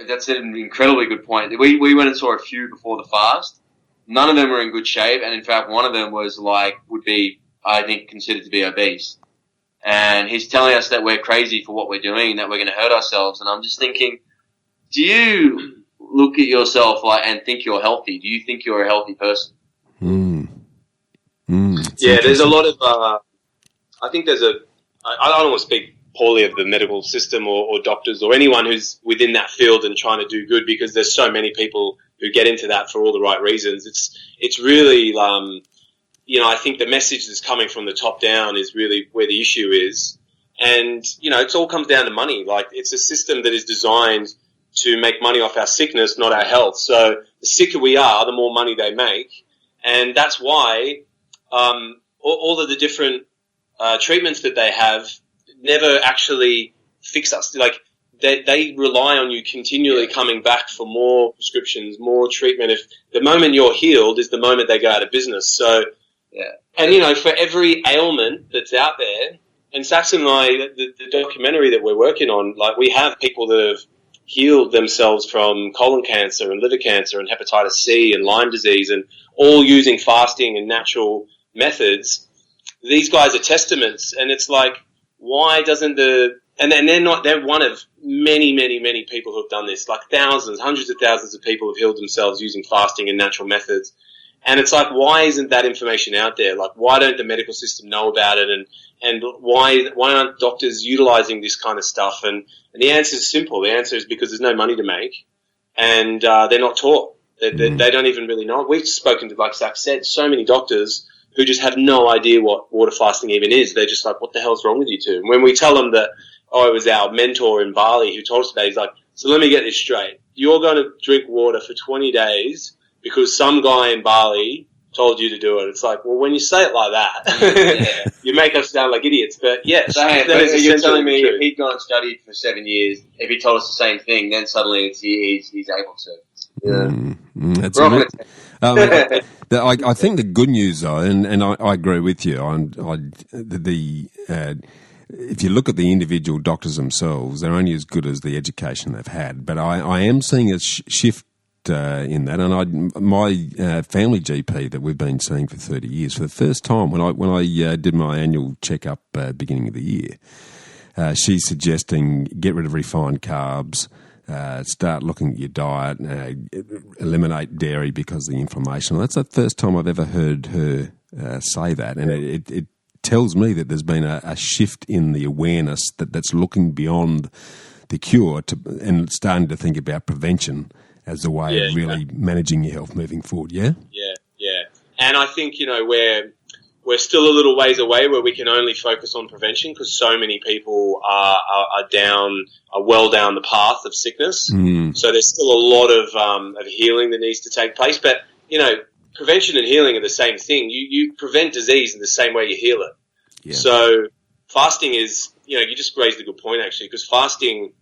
That's an incredibly good point. We went and saw a few before the fast. None of them were in good shape, and in fact, one of them would be, I think, considered to be obese. and he's telling us that we're crazy for what we're doing, that we're going to hurt ourselves. And I'm just thinking, do you look at yourself and think you're healthy? Do you think you're a healthy person? Yeah, there's a lot of, I think I don't want to speak poorly of the medical system or doctors or anyone who's within that field and trying to do good, because there's so many people who get into that for all the right reasons. It's really, I think the message that's coming from the top down is really where the issue is. And, it all comes down to money. Like, it's a system that is designed to make money off our sickness, not our health. So the sicker we are, the more money they make. And that's why all of the different treatments that they have never actually fix us. Like, they rely on you continually coming back for more prescriptions, more treatment. If the moment you're healed is the moment they go out of business. So, and for every ailment that's out there, and Saxon and I, the documentary that we're working on, like, we have people that have healed themselves from colon cancer and liver cancer and hepatitis C and Lyme disease, and all using fasting and natural methods. These guys are testaments, and it's like, why doesn't they're one of many, many, many people who have done this, like thousands, hundreds of thousands of people have healed themselves using fasting and natural methods. And it's like, why isn't that information out there? Like, why don't the medical system know about it? And why aren't doctors utilizing this kind of stuff? And the answer is simple. The answer is because there's no money to make, and they're not taught. They don't even really know. We've spoken to, like Zach said, so many doctors who just have no idea what water fasting even is. They're just like, what the hell's wrong with you two? And when we tell them that, it was our mentor in Bali who told us about it, he's like, so let me get this straight. You're going to drink water for 20 days because some guy in Bali told you to do it. It's like, well, when you say it like that, you make us sound like idiots. But yes, you're telling me if he'd gone and studied for 7 years, if he told us the same thing, then suddenly he's able to. That's I think the good news, though, and I agree with you. If you look at the individual doctors themselves, they're only as good as the education they've had. But I am seeing a shift in that, and my family GP that we've been seeing for 30 years, for the first time when I did my annual checkup beginning of the year, she's suggesting get rid of refined carbs. Start looking at your diet, eliminate dairy because of the inflammation. That's the first time I've ever heard her say that, and it tells me that there's been a shift in the awareness that's looking beyond the cure and starting to think about prevention as the way of really managing your health moving forward. Yeah. And I think we're still a little ways away where we can only focus on prevention, because so many people are well down the path of sickness. So there's still a lot of healing that needs to take place. But, prevention and healing are the same thing. You prevent disease in the same way you heal it. Yeah. So fasting is, you just raised a good point actually, because fasting,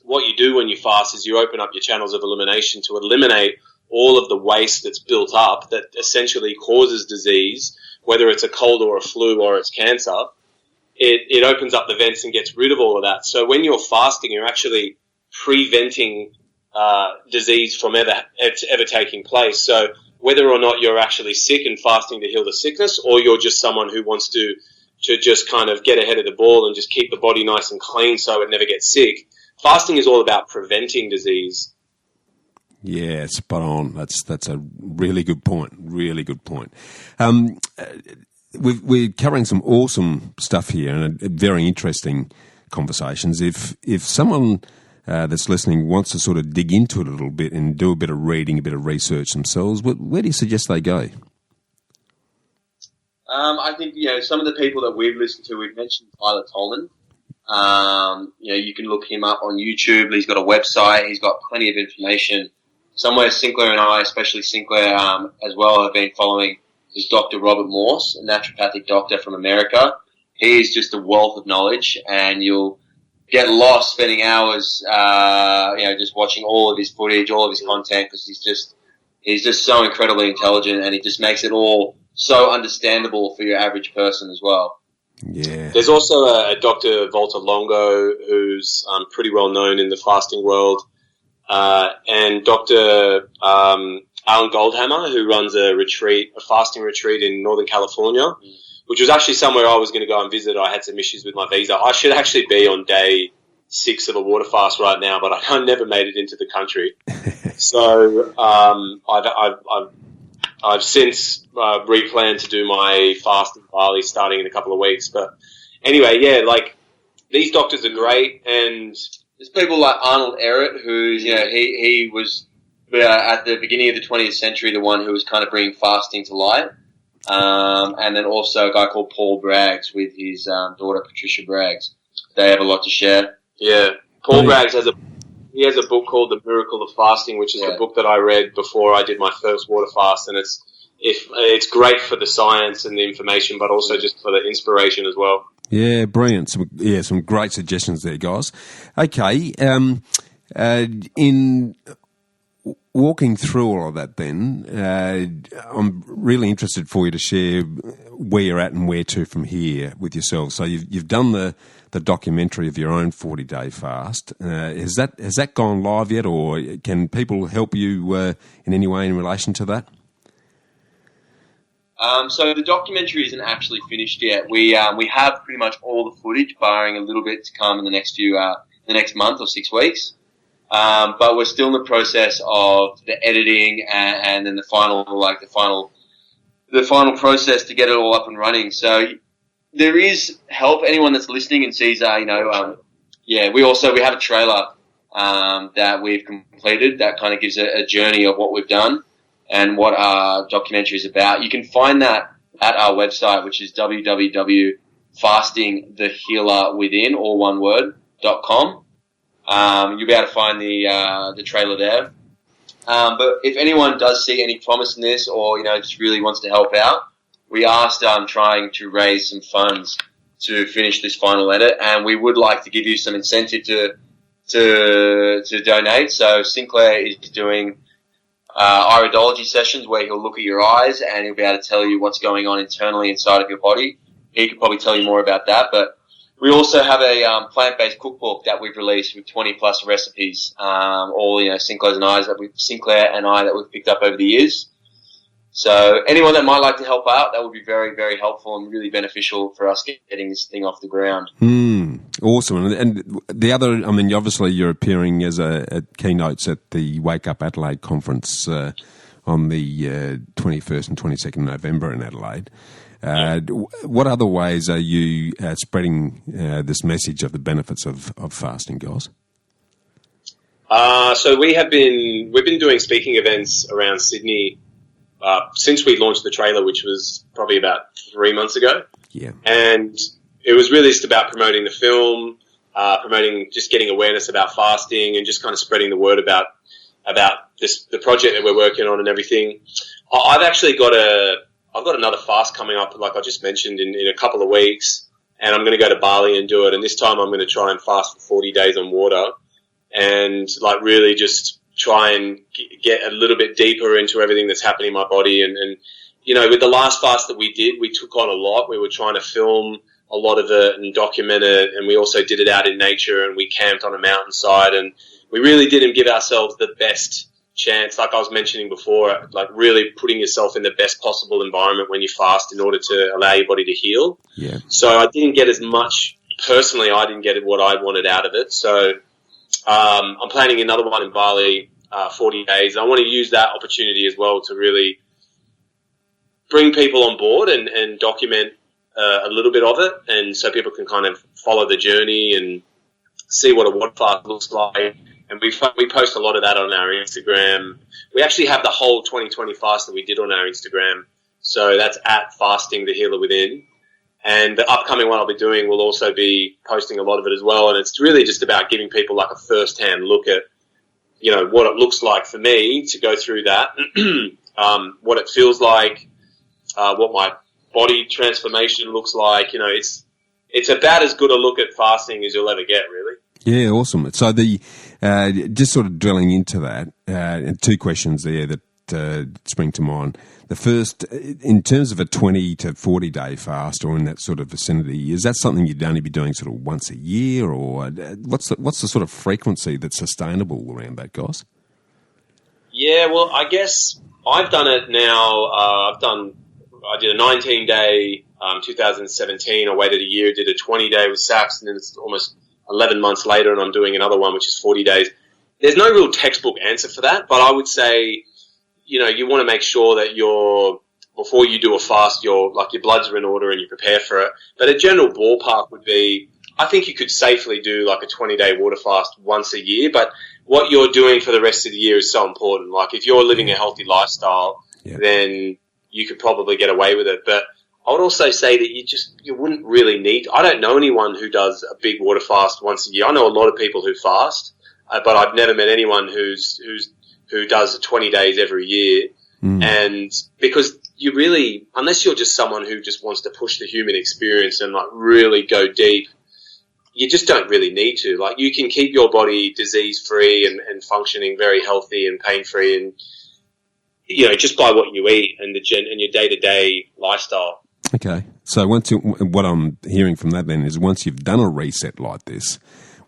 what you do when you fast is you open up your channels of elimination to eliminate all of the waste that's built up that essentially causes disease, whether it's a cold or a flu or it's cancer. It opens up the vents and gets rid of all of that. So when you're fasting, you're actually preventing disease from ever taking place. So whether or not you're actually sick and fasting to heal the sickness, or you're just someone who wants to just kind of get ahead of the ball and just keep the body nice and clean so it never gets sick, fasting is all about preventing disease. Yeah, spot on. That's a really good point. Really good point. We're covering some awesome stuff here and very interesting conversations. If someone that's listening wants to sort of dig into it a little bit and do a bit of reading, a bit of research themselves, where do you suggest they go? I think, some of the people that we've listened to, we've mentioned Tyler Tolman. You can look him up on YouTube. He's got a website. He's got plenty of information. Somewhere Sinclair and I, especially Sinclair as well, have been following is Dr. Robert Morse, a naturopathic doctor from America. He is just a wealth of knowledge, and you'll get lost spending hours, just watching all of his footage, all of his content, because he's just so incredibly intelligent, and he just makes it all so understandable for your average person as well. Yeah. There's also a Dr. Walter Longo, who's pretty well known in the fasting world, and Dr. Alan Goldhammer, who runs a fasting retreat in Northern California, which was actually somewhere I was going to go and visit. I had some issues with my visa. I should actually be on day 6 of a water fast right now, but I never made it into the country. So I've since replanned to do my fast in Bali starting in a couple of weeks. But anyway, yeah, like these doctors are great, and there's people like Arnold Ehret, who's, you know, he was at the beginning of the 20th century the one who was kind of bringing fasting to light. And then also a guy called Paul Braggs with his daughter Patricia Braggs. They have a lot to share. Yeah, Paul Braggs has a book called The Miracle of Fasting, which is the book that I read before I did my first water fast, and it's great for the science and the information, but also just for the inspiration as well. Yeah, brilliant. Some great suggestions there, guys. Okay, in walking through all of that then, I'm really interested for you to share where you're at and where to from here with yourselves. So you've done the documentary of your own 40-day fast. Has that gone live yet, or can people help you in any way in relation to that? So the documentary isn't actually finished yet. We have pretty much all the footage, barring a little bit to come in the next month or 6 weeks. But we're still in the process of the editing and then the final process to get it all up and running. So there is help. Anyone that's listening and sees, we have a trailer, that we've completed that kind of gives a journey of what we've done and what our documentary is about. You can find that at our website, which is www.fastingthehealerwithin, all one word, .com. You'll be able to find the trailer there. But if anyone does see any promise in this, or just really wants to help out, we are trying to raise some funds to finish this final edit, and we would like to give you some incentive to donate. So Sinclair is doing iridology sessions where he'll look at your eyes and he'll be able to tell you what's going on internally inside of your body. He could probably tell you more about that, but we also have a plant-based cookbook that we've released with 20+ recipes, all Sinclair and I that we've picked up over the years. So anyone that might like to help out, that would be very, very helpful and really beneficial for us getting this thing off the ground. Awesome. And the other, obviously you're appearing as at keynotes at the Wake Up Adelaide conference on the 21st and 22nd November in Adelaide. What other ways are you spreading this message of the benefits of fasting, guys? So we've been doing speaking events around Sydney since we launched the trailer, which was probably about 3 months ago. Yeah. And it was really just about promoting the film, just getting awareness about fasting, and just kind of spreading the word about the project that we're working on and everything. I've actually got another fast coming up, like I just mentioned, in a couple of weeks, and I'm going to go to Bali and do it. And this time I'm going to try and fast for 40 days on water, and really just try and get a little bit deeper into everything that's happening in my body. And with the last fast that we did, we took on a lot. We were trying to film a lot of it and document it, and we also did it out in nature, and we camped on a mountainside, and we really didn't give ourselves the best chance, like I was mentioning before, like really putting yourself in the best possible environment when you fast in order to allow your body to heal. Yeah. So I didn't get as much, personally, I didn't get what I wanted out of it. So I'm planning another one in Bali, 40 days. I want to use that opportunity as well to really bring people on board and document a little bit of it, and so people can kind of follow the journey and see what a water fast looks like. And we post a lot of that on our Instagram. We actually have the whole 2020 fast that we did on our Instagram. So that's at Fasting the Healer Within. And the upcoming one I'll be doing will also be posting a lot of it as well. And it's really just about giving people like a first-hand look at, what it looks like for me to go through that, what it feels like, what my body transformation looks like. It's about as good a look at fasting as you'll ever get, really. Yeah, awesome. So just sort of drilling into that, and two questions there that spring to mind. The first, in terms of a 20 to 40 day fast or in that sort of vicinity, is that something you'd only be doing sort of once a year, or what's the sort of frequency that's sustainable around that, guys? Yeah, well, I guess I've done it now. I did a 19-day 2017. I waited a year, did a 20-day with Saxon, and it's almost 11 months later, and I'm doing another one, which is 40 days. There's no real textbook answer for that, but I would say, you want to make sure that before you do a fast, your bloods are in order and you prepare for it. But a general ballpark would be, I think you could safely do like a 20-day water fast once a year, but what you're doing for the rest of the year is so important. Like if you're living a healthy lifestyle, then you could probably get away with it. But I would also say that you wouldn't really need, I don't know anyone who does a big water fast once a year. I know a lot of people who fast, but I've never met anyone who does 20 days every year. And because you really, unless you're just someone who just wants to push the human experience and like really go deep, you just don't really need to. Like you can keep your body disease free and functioning very healthy and pain free, and just by what you eat and your day to day lifestyle. Okay, so what I'm hearing from that then is once you've done a reset like this,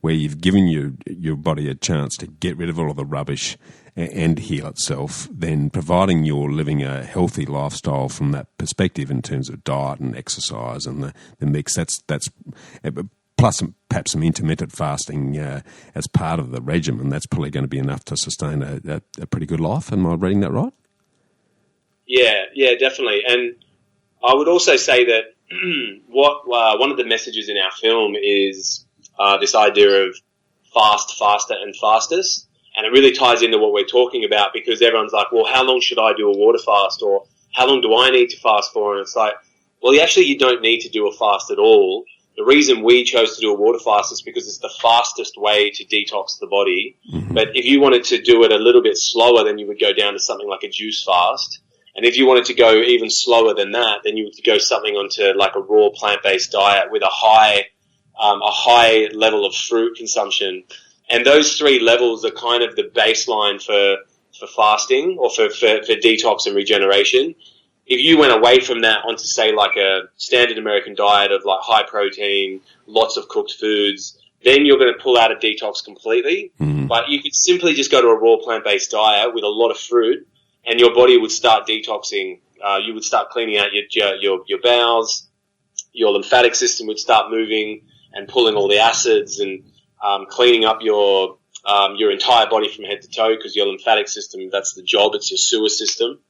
where you've given your body a chance to get rid of all of the rubbish and heal itself, then providing you're living a healthy lifestyle from that perspective in terms of diet and exercise and the mix, that's plus perhaps some intermittent fasting as part of the regimen, that's probably going to be enough to sustain a pretty good life. Am I reading that right? Yeah, definitely. And I would also say that one of the messages in our film is this idea of fast, faster, and fastest. And it really ties into what we're talking about, because everyone's like, well, how long should I do a water fast? Or how long do I need to fast for? And it's like, well, you don't need to do a fast at all. The reason we chose to do a water fast is because it's the fastest way to detox the body. Mm-hmm. But if you wanted to do it a little bit slower, then you would go down to something like a juice fast. And if you wanted to go even slower than that, then you would go something onto like a raw plant-based diet with a high level of fruit consumption. And those three levels are kind of the baseline for fasting or for detox and regeneration. If you went away from that onto, say, like a standard American diet of like high protein, lots of cooked foods, then you're going to pull out of detox completely. Mm. But you could simply just go to a raw plant-based diet with a lot of fruit, and your body would start detoxing. You would start cleaning out your bowels. Your lymphatic system would start moving and pulling all the acids and cleaning up your entire body from head to toe, because your lymphatic system, that's the job. It's your sewer system.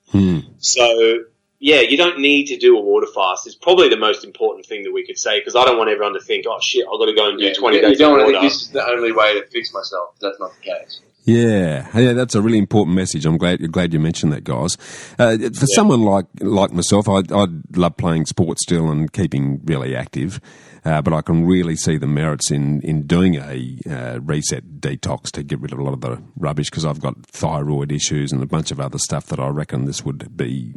So, yeah, you don't need to do a water fast. It's probably the most important thing that we could say, because I don't want everyone to think, oh, shit, I've got to go and do 20 days of water. You don't want to think this is the only way to fix myself. That's not the case. Yeah, that's a really important message. I'm glad you mentioned that, guys. For someone like myself, I love playing sports still and keeping really active. But I can really see the merits in doing a reset detox to get rid of a lot of the rubbish, because I've got thyroid issues and a bunch of other stuff that I reckon this would be,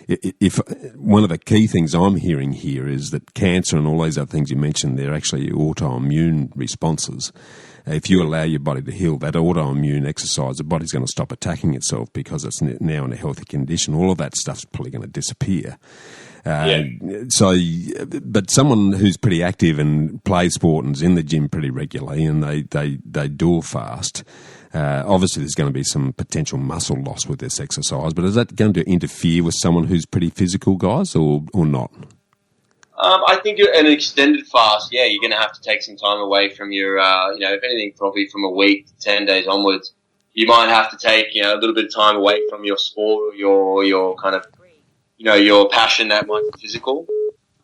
if one of the key things I'm hearing here is that cancer and all these other things you mentioned, they're actually autoimmune responses. If you allow your body to heal that autoimmune exercise, the body's going to stop attacking itself because it's now in a healthy condition. All of that stuff's probably going to disappear. So, but someone who's pretty active and plays sport and is in the gym pretty regularly, and they do a fast, obviously there's going to be some potential muscle loss with this exercise, but is that going to interfere with someone who's pretty physical, guys, or not? I think an extended fast, you're going to have to take some time away from your, if anything, probably from a week to 10 days onwards. You might have to take, a little bit of time away from your sport or your kind of, your passion that might be physical.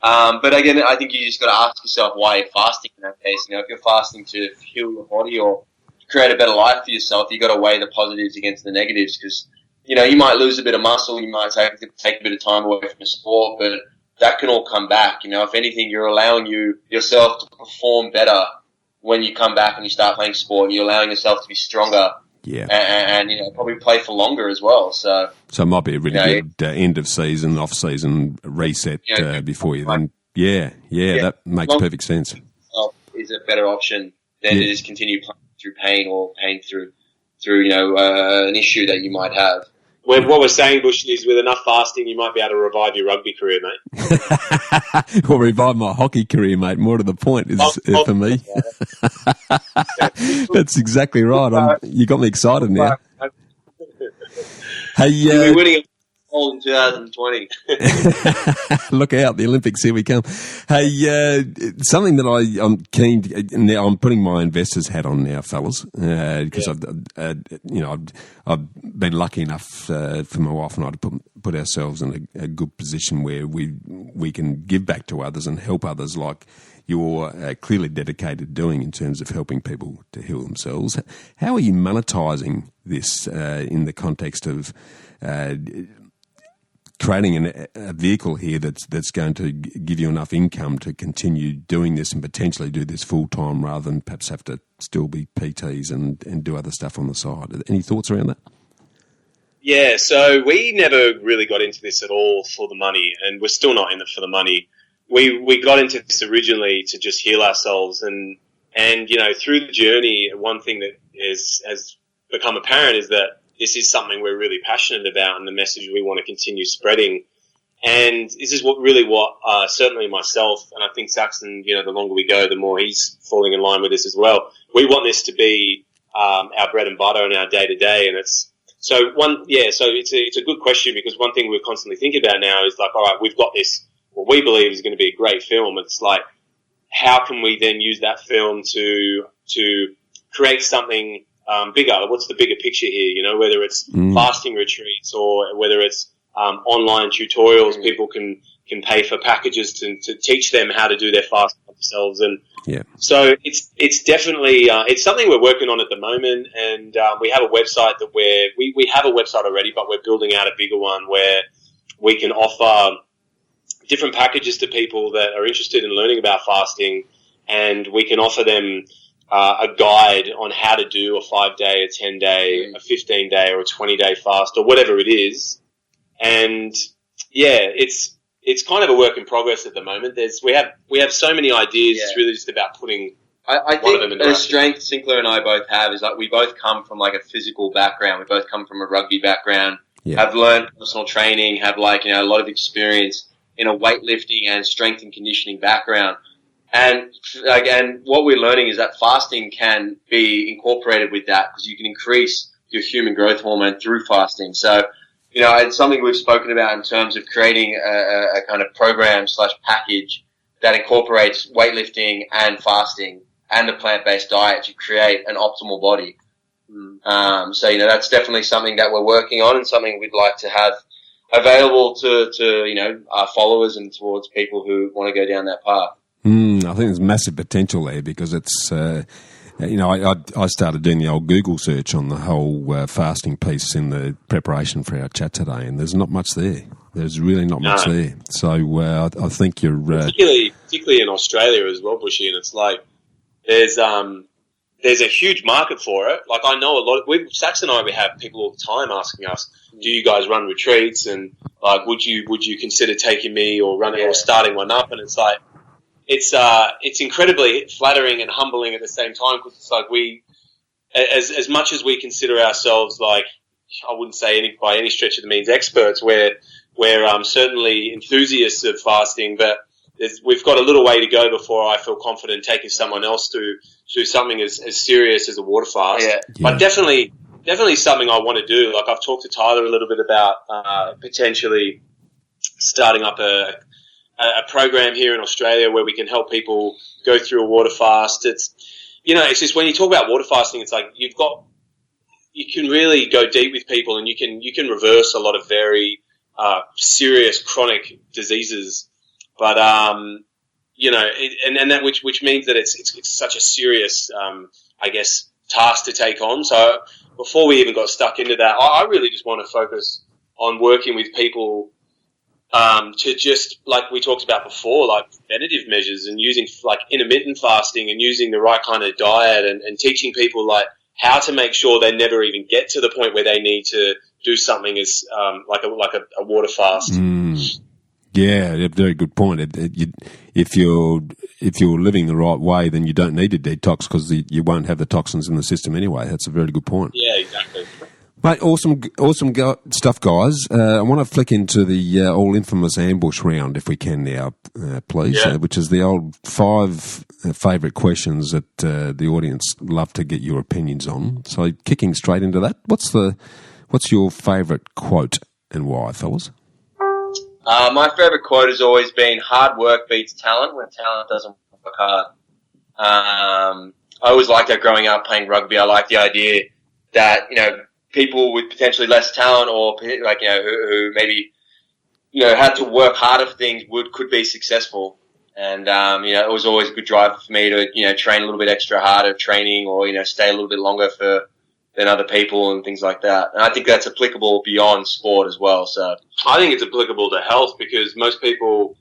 But again, I think you just got to ask yourself why you're fasting in that case. If you're fasting to heal your body or create a better life for yourself, you got to weigh the positives against the negatives, because, you might lose a bit of muscle, you might take a bit of time away from the sport, but that can all come back. If anything, you're allowing yourself to perform better when you come back and you start playing sport, and you're allowing yourself to be stronger. Yeah. And probably play for longer as well. So it might be a really good end of season, off season reset before you then. That makes perfect sense. Is a better option than to just continue playing through pain or pain through an issue that you might have. What we're saying, Bush, is with enough fasting, you might be able to revive your rugby career, mate. Or revive my hockey career, mate. More to the point is for me. That's exactly right. You got me excited now. Hey, you'll be winning All in 2020. Look out, the Olympics, here we come. Hey, something that I'm keen to, now I'm putting my investor's hat on now, fellas, because I've been lucky enough for my wife and I to put ourselves in a good position where we can give back to others and help others like you're clearly dedicated doing in terms of helping people to heal themselves. How are you monetizing this in the context of creating a vehicle here that's going to give you enough income to continue doing this and potentially do this full time rather than perhaps have to still be PTs and do other stuff on the side? Any thoughts around that? Yeah, so we never really got into this at all for the money, and we're still not in it for the money. We got into this originally to just heal ourselves, and through the journey, one thing that has become apparent is that this is something we're really passionate about and the message we want to continue spreading. And this is what certainly myself, and I think Saxon, the longer we go, the more he's falling in line with this as well. We want this to be our bread and butter in our day to day, and it's a good question, because one thing we're constantly thinking about now is like, all right, we've got this, what we believe is going to be a great film. It's like, how can we then use that film to create something bigger? What's the bigger picture here? Whether it's fasting retreats or whether it's online tutorials, people can pay for packages to teach them how to do their fasting themselves. And so it's definitely it's something we're working on at the moment. And we have a website that we have a website already, but we're building out a bigger one where we can offer different packages to people that are interested in learning about fasting, and we can offer them a guide on how to do a 5-day, a 10-day, a 15-day, or a 20-day fast, or whatever it is. And it's kind of a work in progress at the moment. We have so many ideas. Yeah. It's really just about putting. I think the strength Sinclair and I both have is like we both come from like a physical background. We both come from a rugby background. Yeah. Have learned personal training. Have a lot of experience in a weightlifting and strength and conditioning background. And what we're learning is that fasting can be incorporated with that, because you can increase your human growth hormone through fasting. So, it's something we've spoken about in terms of creating a kind of program / package that incorporates weightlifting and fasting and a plant-based diet to create an optimal body. So, that's definitely something that we're working on and something we'd like to have available to our followers and towards people who want to go down that path. I think there's massive potential there, because it's, I started doing the old Google search on the whole fasting piece in the preparation for our chat today, and there's not much there. There's really not much there. So I think you're... particularly in Australia as well, Bushy, and it's like there's a huge market for it. Like, I know a lot of... Saxon and I, we have people all the time asking us, do you guys run retreats? And, like, would you consider taking me or running or starting one up? And it's like... It's incredibly flattering and humbling at the same time, because it's like as much as we consider ourselves, like, I wouldn't say by any stretch of the means experts, we're certainly enthusiasts of fasting, but we've got a little way to go before I feel confident taking someone else through something as serious as a water fast. Yeah. But definitely something I want to do. Like, I've talked to Tyler a little bit about potentially starting up a program here in Australia where we can help people go through a water fast. It's just when you talk about water fasting, it's like you can really go deep with people, and you can reverse a lot of very serious chronic diseases. But and that which means that it's such a serious task to take on. So before we even got stuck into that, I really just want to focus on working with people. To just, like we talked about before, like preventative measures, and using like intermittent fasting and using the right kind of diet, and teaching people like how to make sure they never even get to the point where they need to do something as like a water fast. Yeah, very good point. If you're living the right way, then you don't need to detox, because you won't have the toxins in the system anyway. That's a very good point. Yeah, exactly. Mate, awesome stuff, guys. I want to flick into the all infamous ambush round, if we can now, please, which is the old 5 favourite questions that the audience love to get your opinions on. So, kicking straight into that, what's your favourite quote and why, fellas? My favourite quote has always been, hard work beats talent when talent doesn't work hard. I always liked that growing up playing rugby. I like the idea that, people with potentially less talent or who maybe, had to work harder for things could be successful. And, it was always a good driver for me to, train a little bit extra harder training or, stay a little bit longer than other people and things like that. And I think that's applicable beyond sport as well. So I think it's applicable to health because most people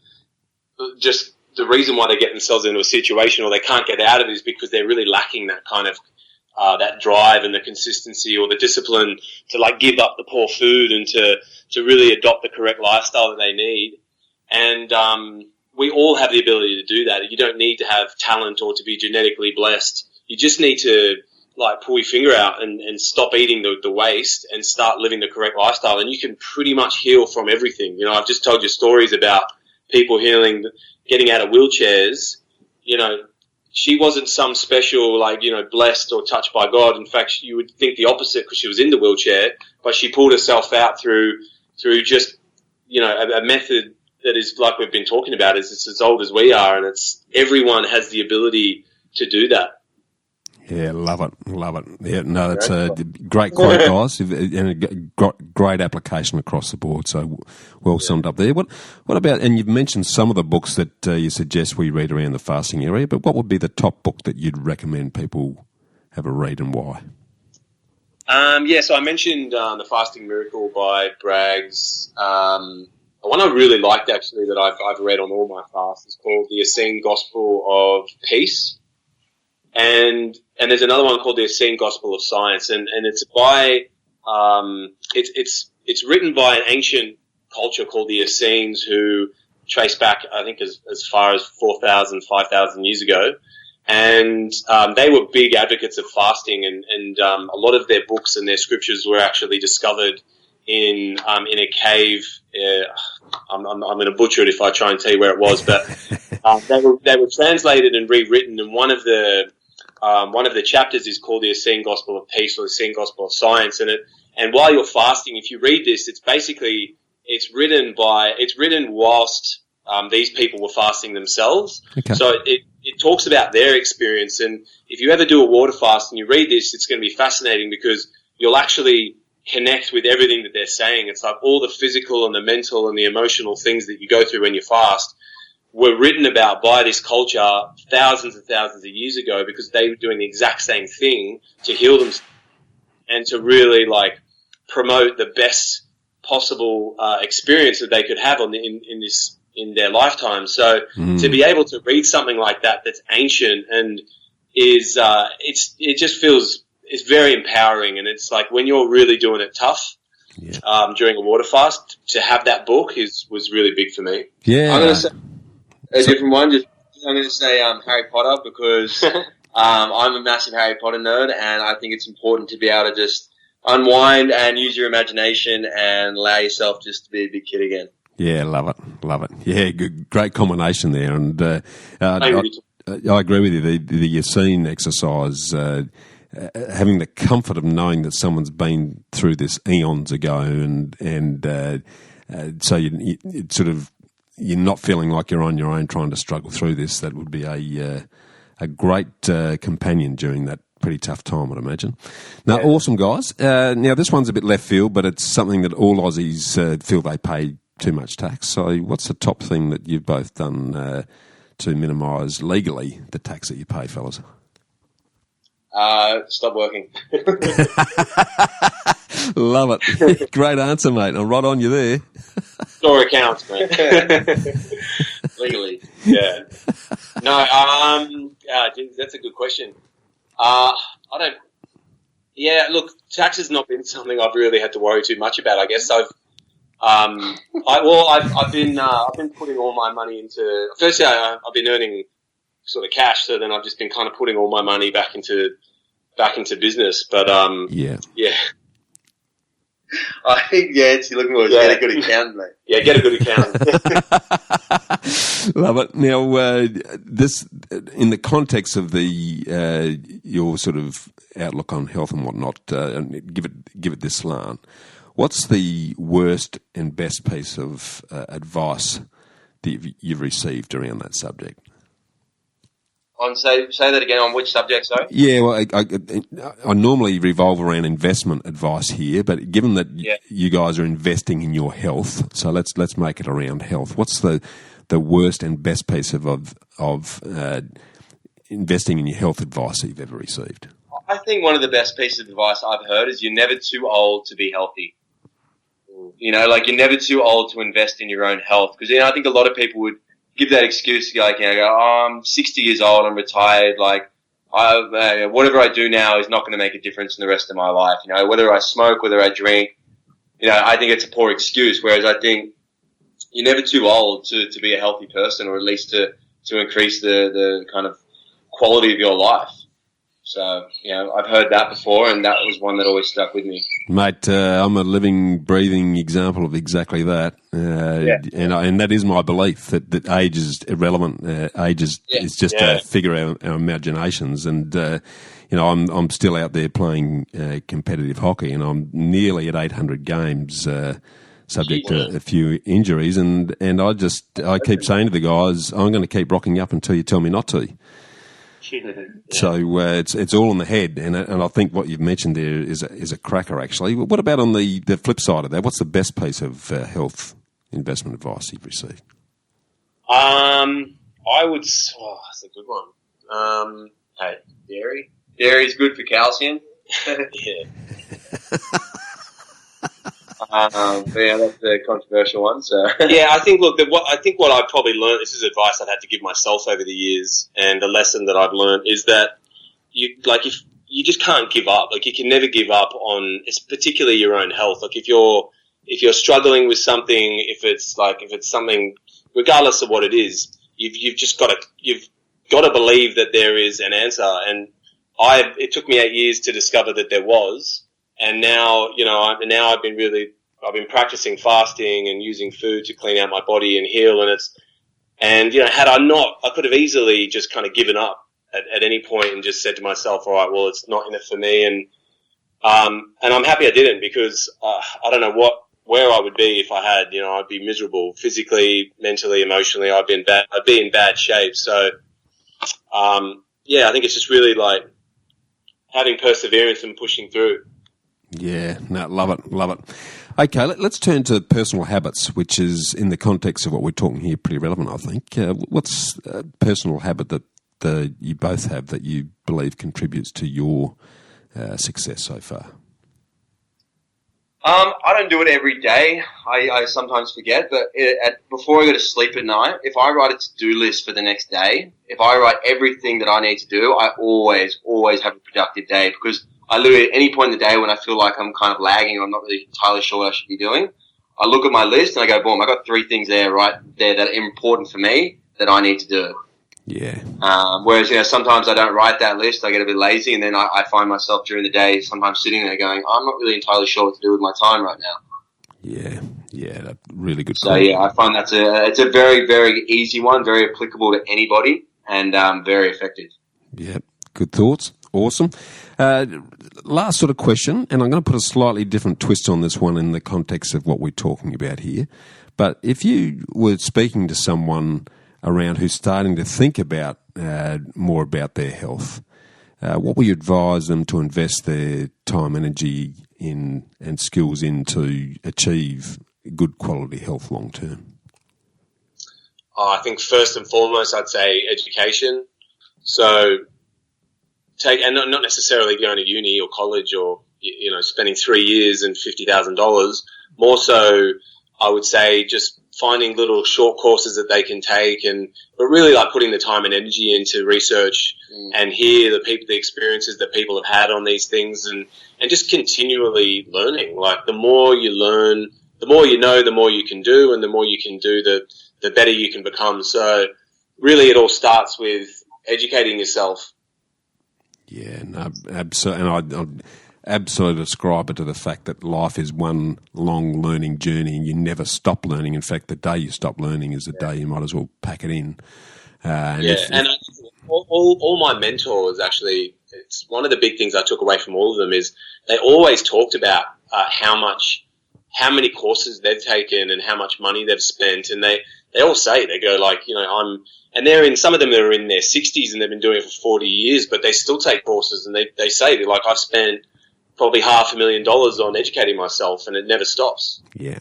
just the reason why they get themselves into a situation or they can't get out of it is because they're really lacking that kind of that drive and the consistency or the discipline to give up the poor food and to really adopt the correct lifestyle that they need. And we all have the ability to do that. You don't need to have talent or to be genetically blessed. You just need to pull your finger out and stop eating the waste and start living the correct lifestyle. And you can pretty much heal from everything. I've just told you stories about people healing, getting out of wheelchairs. She wasn't some special, blessed or touched by God. In fact, you would think the opposite because she was in the wheelchair, but she pulled herself out through just, a method that is like we've been talking about. It's as old as we are, and everyone has the ability to do that. Yeah, love it. Yeah, no, that's a great quote, guys, and a great application across the board. So well summed up there. What about? And you've mentioned some of the books that you suggest we read around the fasting area, but what would be the top book that you'd recommend people have a read and why? So I mentioned The Fasting Miracle by Braggs. One I really liked actually that I've read on all my fasts is called The Essene Gospel of Peace. And there's another one called The Essene Gospel of Science, and it's by it's written by an ancient culture called the Essenes who trace back, I think, as far as 4,000, 5,000 years ago, and they were big advocates of fasting, and a lot of their books and their scriptures were actually discovered in a cave. I'm going to butcher it if I try and tell you where it was, but they were translated and rewritten, and one of the chapters is called the Essene Gospel of Peace or the Essene Gospel of Science. And while you're fasting, if you read this, it's written whilst these people were fasting themselves. Okay. So it talks about their experience. And if you ever do a water fast and you read this, it's going to be fascinating because you'll actually connect with everything that they're saying. It's like all the physical and the mental and the emotional things that you go through when you fast were written about by this culture thousands and thousands of years ago because they were doing the exact same thing to heal themselves and to really promote the best possible experience that they could have in their lifetime. So to be able to read something like that that's ancient and is it just feels it's very empowering, and it's like when you're really doing it tough during a water fast, to have that book was really big for me. Yeah, I'm going to say a different one. I'm going to say Harry Potter because I'm a massive Harry Potter nerd, and I think it's important to be able to just unwind and use your imagination and allow yourself just to be a big kid again. Yeah, love it. Yeah, great combination there, and I agree with you. The Essene exercise. Having the comfort of knowing that someone's been through this eons ago, and so it sort of you're not feeling like you're on your own trying to struggle through this. That would be a great companion during that pretty tough time, I'd imagine. Now, awesome guys. Now this one's a bit left field, but it's something that all Aussies feel they pay too much tax. So, what's the top thing that you've both done to minimise legally the tax that you pay, fellas? Stop working. Love it. Great answer, mate. I'm right on you there. Store accounts, mate. Legally. Yeah. No, that's a good question. Look, tax has not been something I've really had to worry too much about, I guess. I've been putting all my money into, firstly, I've been earning sort of cash, so then I've just been kind of putting all my money back into business. But yeah. I think it's you're looking for get a good accountant, mate. Yeah, get a good accountant. Love it. Now, this in the context of your sort of outlook on health and whatnot, and give it this slant. What's the worst and best piece of advice that you've received around that subject? Say that again, on which subject, sorry? Yeah, well, I normally revolve around investment advice here, but given that you guys are investing in your health, so let's make it around health. What's the worst and best piece of investing in your health advice that you've ever received? I think one of the best pieces of advice I've heard is you're never too old to be healthy. You know, like, you're never too old to invest in your own health. Because, I think a lot of people would give that excuse, like, I'm 60 years old, I'm retired, like, whatever I do now is not going to make a difference in the rest of my life. Whether I smoke, whether I drink, I think it's a poor excuse. Whereas I think you're never too old to be a healthy person, or at least to increase the kind of quality of your life. So, I've heard that before, and that was one that always stuck with me. Mate, I'm a living, breathing example of exactly that. And that is my belief, that age is irrelevant. Age is just a figure of our imaginations. And, I'm still out there playing competitive hockey, and I'm nearly at 800 games, subject to a few injuries. And I keep saying to the guys, I'm going to keep rocking up until you tell me not to. So it's all in the head, and I think what you've mentioned there is a cracker, actually. What about on the flip side of that? What's the best piece of health investment advice you've received? I would. Oh, that's a good one. Dairy. Dairy's good for calcium. Yeah. That's a controversial one. So I think what I've probably learned, this is advice I've had to give myself over the years, and the lesson that I've learned is that if you just can't give up. Like, you can never give up on, it's particularly your own health. Like, if you're struggling with something, if it's something, regardless of what it is, you've got to believe that there is an answer. And it took me 8 years to discover that there was. And now, I've been practicing fasting and using food to clean out my body and heal. Had I not, I could have easily just kind of given up at any point and just said to myself, all right, well, it's not in it for me. And I'm happy I didn't, because I don't know where I would be if I had. I'd be miserable physically, mentally, emotionally. I'd be in bad shape. So, I think it's just really like having perseverance and pushing through. Yeah, no, love it. Okay, let's turn to personal habits, which is, in the context of what we're talking here, pretty relevant, I think. What's a personal habit that you both have that you believe contributes to your success so far? I don't do it every day. I sometimes forget, but before I go to sleep at night, if I write a to-do list for the next day, if I write everything that I need to do, I always have a productive day, because I literally, at any point in the day when I feel like I'm kind of lagging or I'm not really entirely sure what I should be doing, I look at my list and I go, boom, I got 3 things there right there that are important for me that I need to do. Yeah. Whereas, sometimes I don't write that list, I get a bit lazy, and then I find myself during the day sometimes sitting there going, I'm not really entirely sure what to do with my time right now. Yeah, that's really good. So, I find it's a very, very easy one, very applicable to anybody, and very effective. Yeah, good thoughts. Awesome. Last sort of question, and I'm going to put a slightly different twist on this one in the context of what we're talking about here. But if you were speaking to someone around who's starting to think about more about their health, what would you advise them to invest their time, energy in and skills in to achieve good quality health long term? I think first and foremost, I'd say education. So not necessarily going to uni or college or, spending 3 years and $50,000. More so, I would say just finding little short courses that they can take, but really like putting the time and energy into research and hear the experiences that people have had on these things, and just continually learning. Like, the more you learn, the more you know, the more you can do, and the more you can do, the better you can become. So really it all starts with educating yourself. Yeah, no, absolutely. And I absolutely ascribe it to the fact that life is one long learning journey, and you never stop learning. In fact, the day you stop learning is the day you might as well pack it in. All my mentors, actually, it's one of the big things I took away from all of them is they always talked about how much how many courses they've taken and how much money they've spent. And they all say, they go like, and some of them are in their 60s and they've been doing it for 40 years, but they still take courses, and they say, they're like, I've spent probably $500,000 on educating myself, and it never stops. Yeah.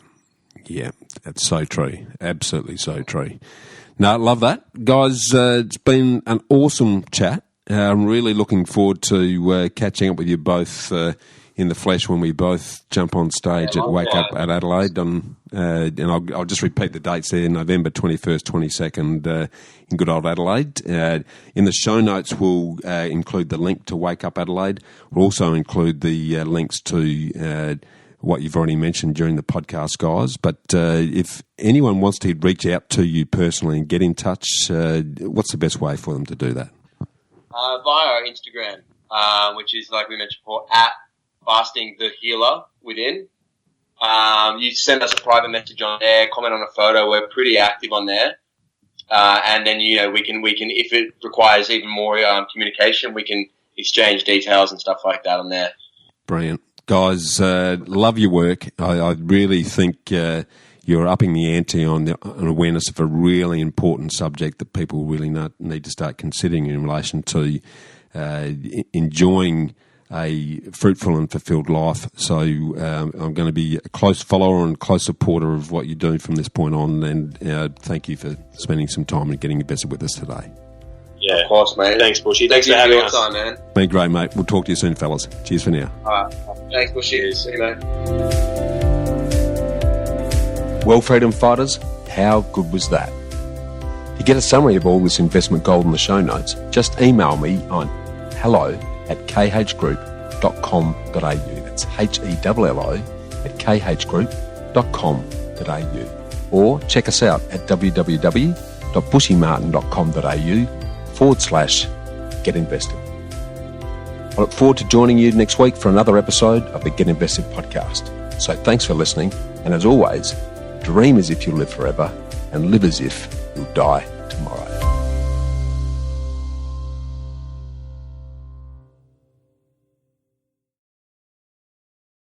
Yeah. That's so true. Absolutely so true. No, love that. Guys, it's been an awesome chat. I'm really looking forward to catching up with you both in the flesh when we both jump on stage at Wake Up at Adelaide. And I'll just repeat the dates there: November 21st, 22nd in good old Adelaide. In the show notes, we'll include the link to Wake Up Adelaide. We'll also include the links to what you've already mentioned during the podcast, guys. But if anyone wants to reach out to you personally and get in touch, what's the best way for them to do that? Via our Instagram, which is, like we mentioned before, at Fasting the Healer within. You send us a private message on there, comment on a photo. We're pretty active on there. And then, we can, if it requires even more communication, we can exchange details and stuff like that on there. Brilliant. Guys, love your work. I really think you're upping the ante on an awareness of a really important subject that people really need to start considering in relation to enjoying a fruitful and fulfilled life. So I'm going to be a close follower and close supporter of what you do from this point on, and thank you for spending some time and getting invested with us today. Yeah, of course, mate. Thanks, Bushy. Thanks for having us. Time, man. Been great, mate. We'll talk to you soon, fellas. Cheers for now. All right. Thanks, Bushy. See you, mate. Well, freedom fighters, how good was that? To get a summary of all this investment gold in the show notes, just email me on hello@khgroup.com.au. That's hello@khgroup.com.au. Or check us out at www.bushymartin.com.au/get invested. I look forward to joining you next week for another episode of the Get Invested podcast. So thanks for listening, and as always, dream as if you'll live forever and live as if you'll die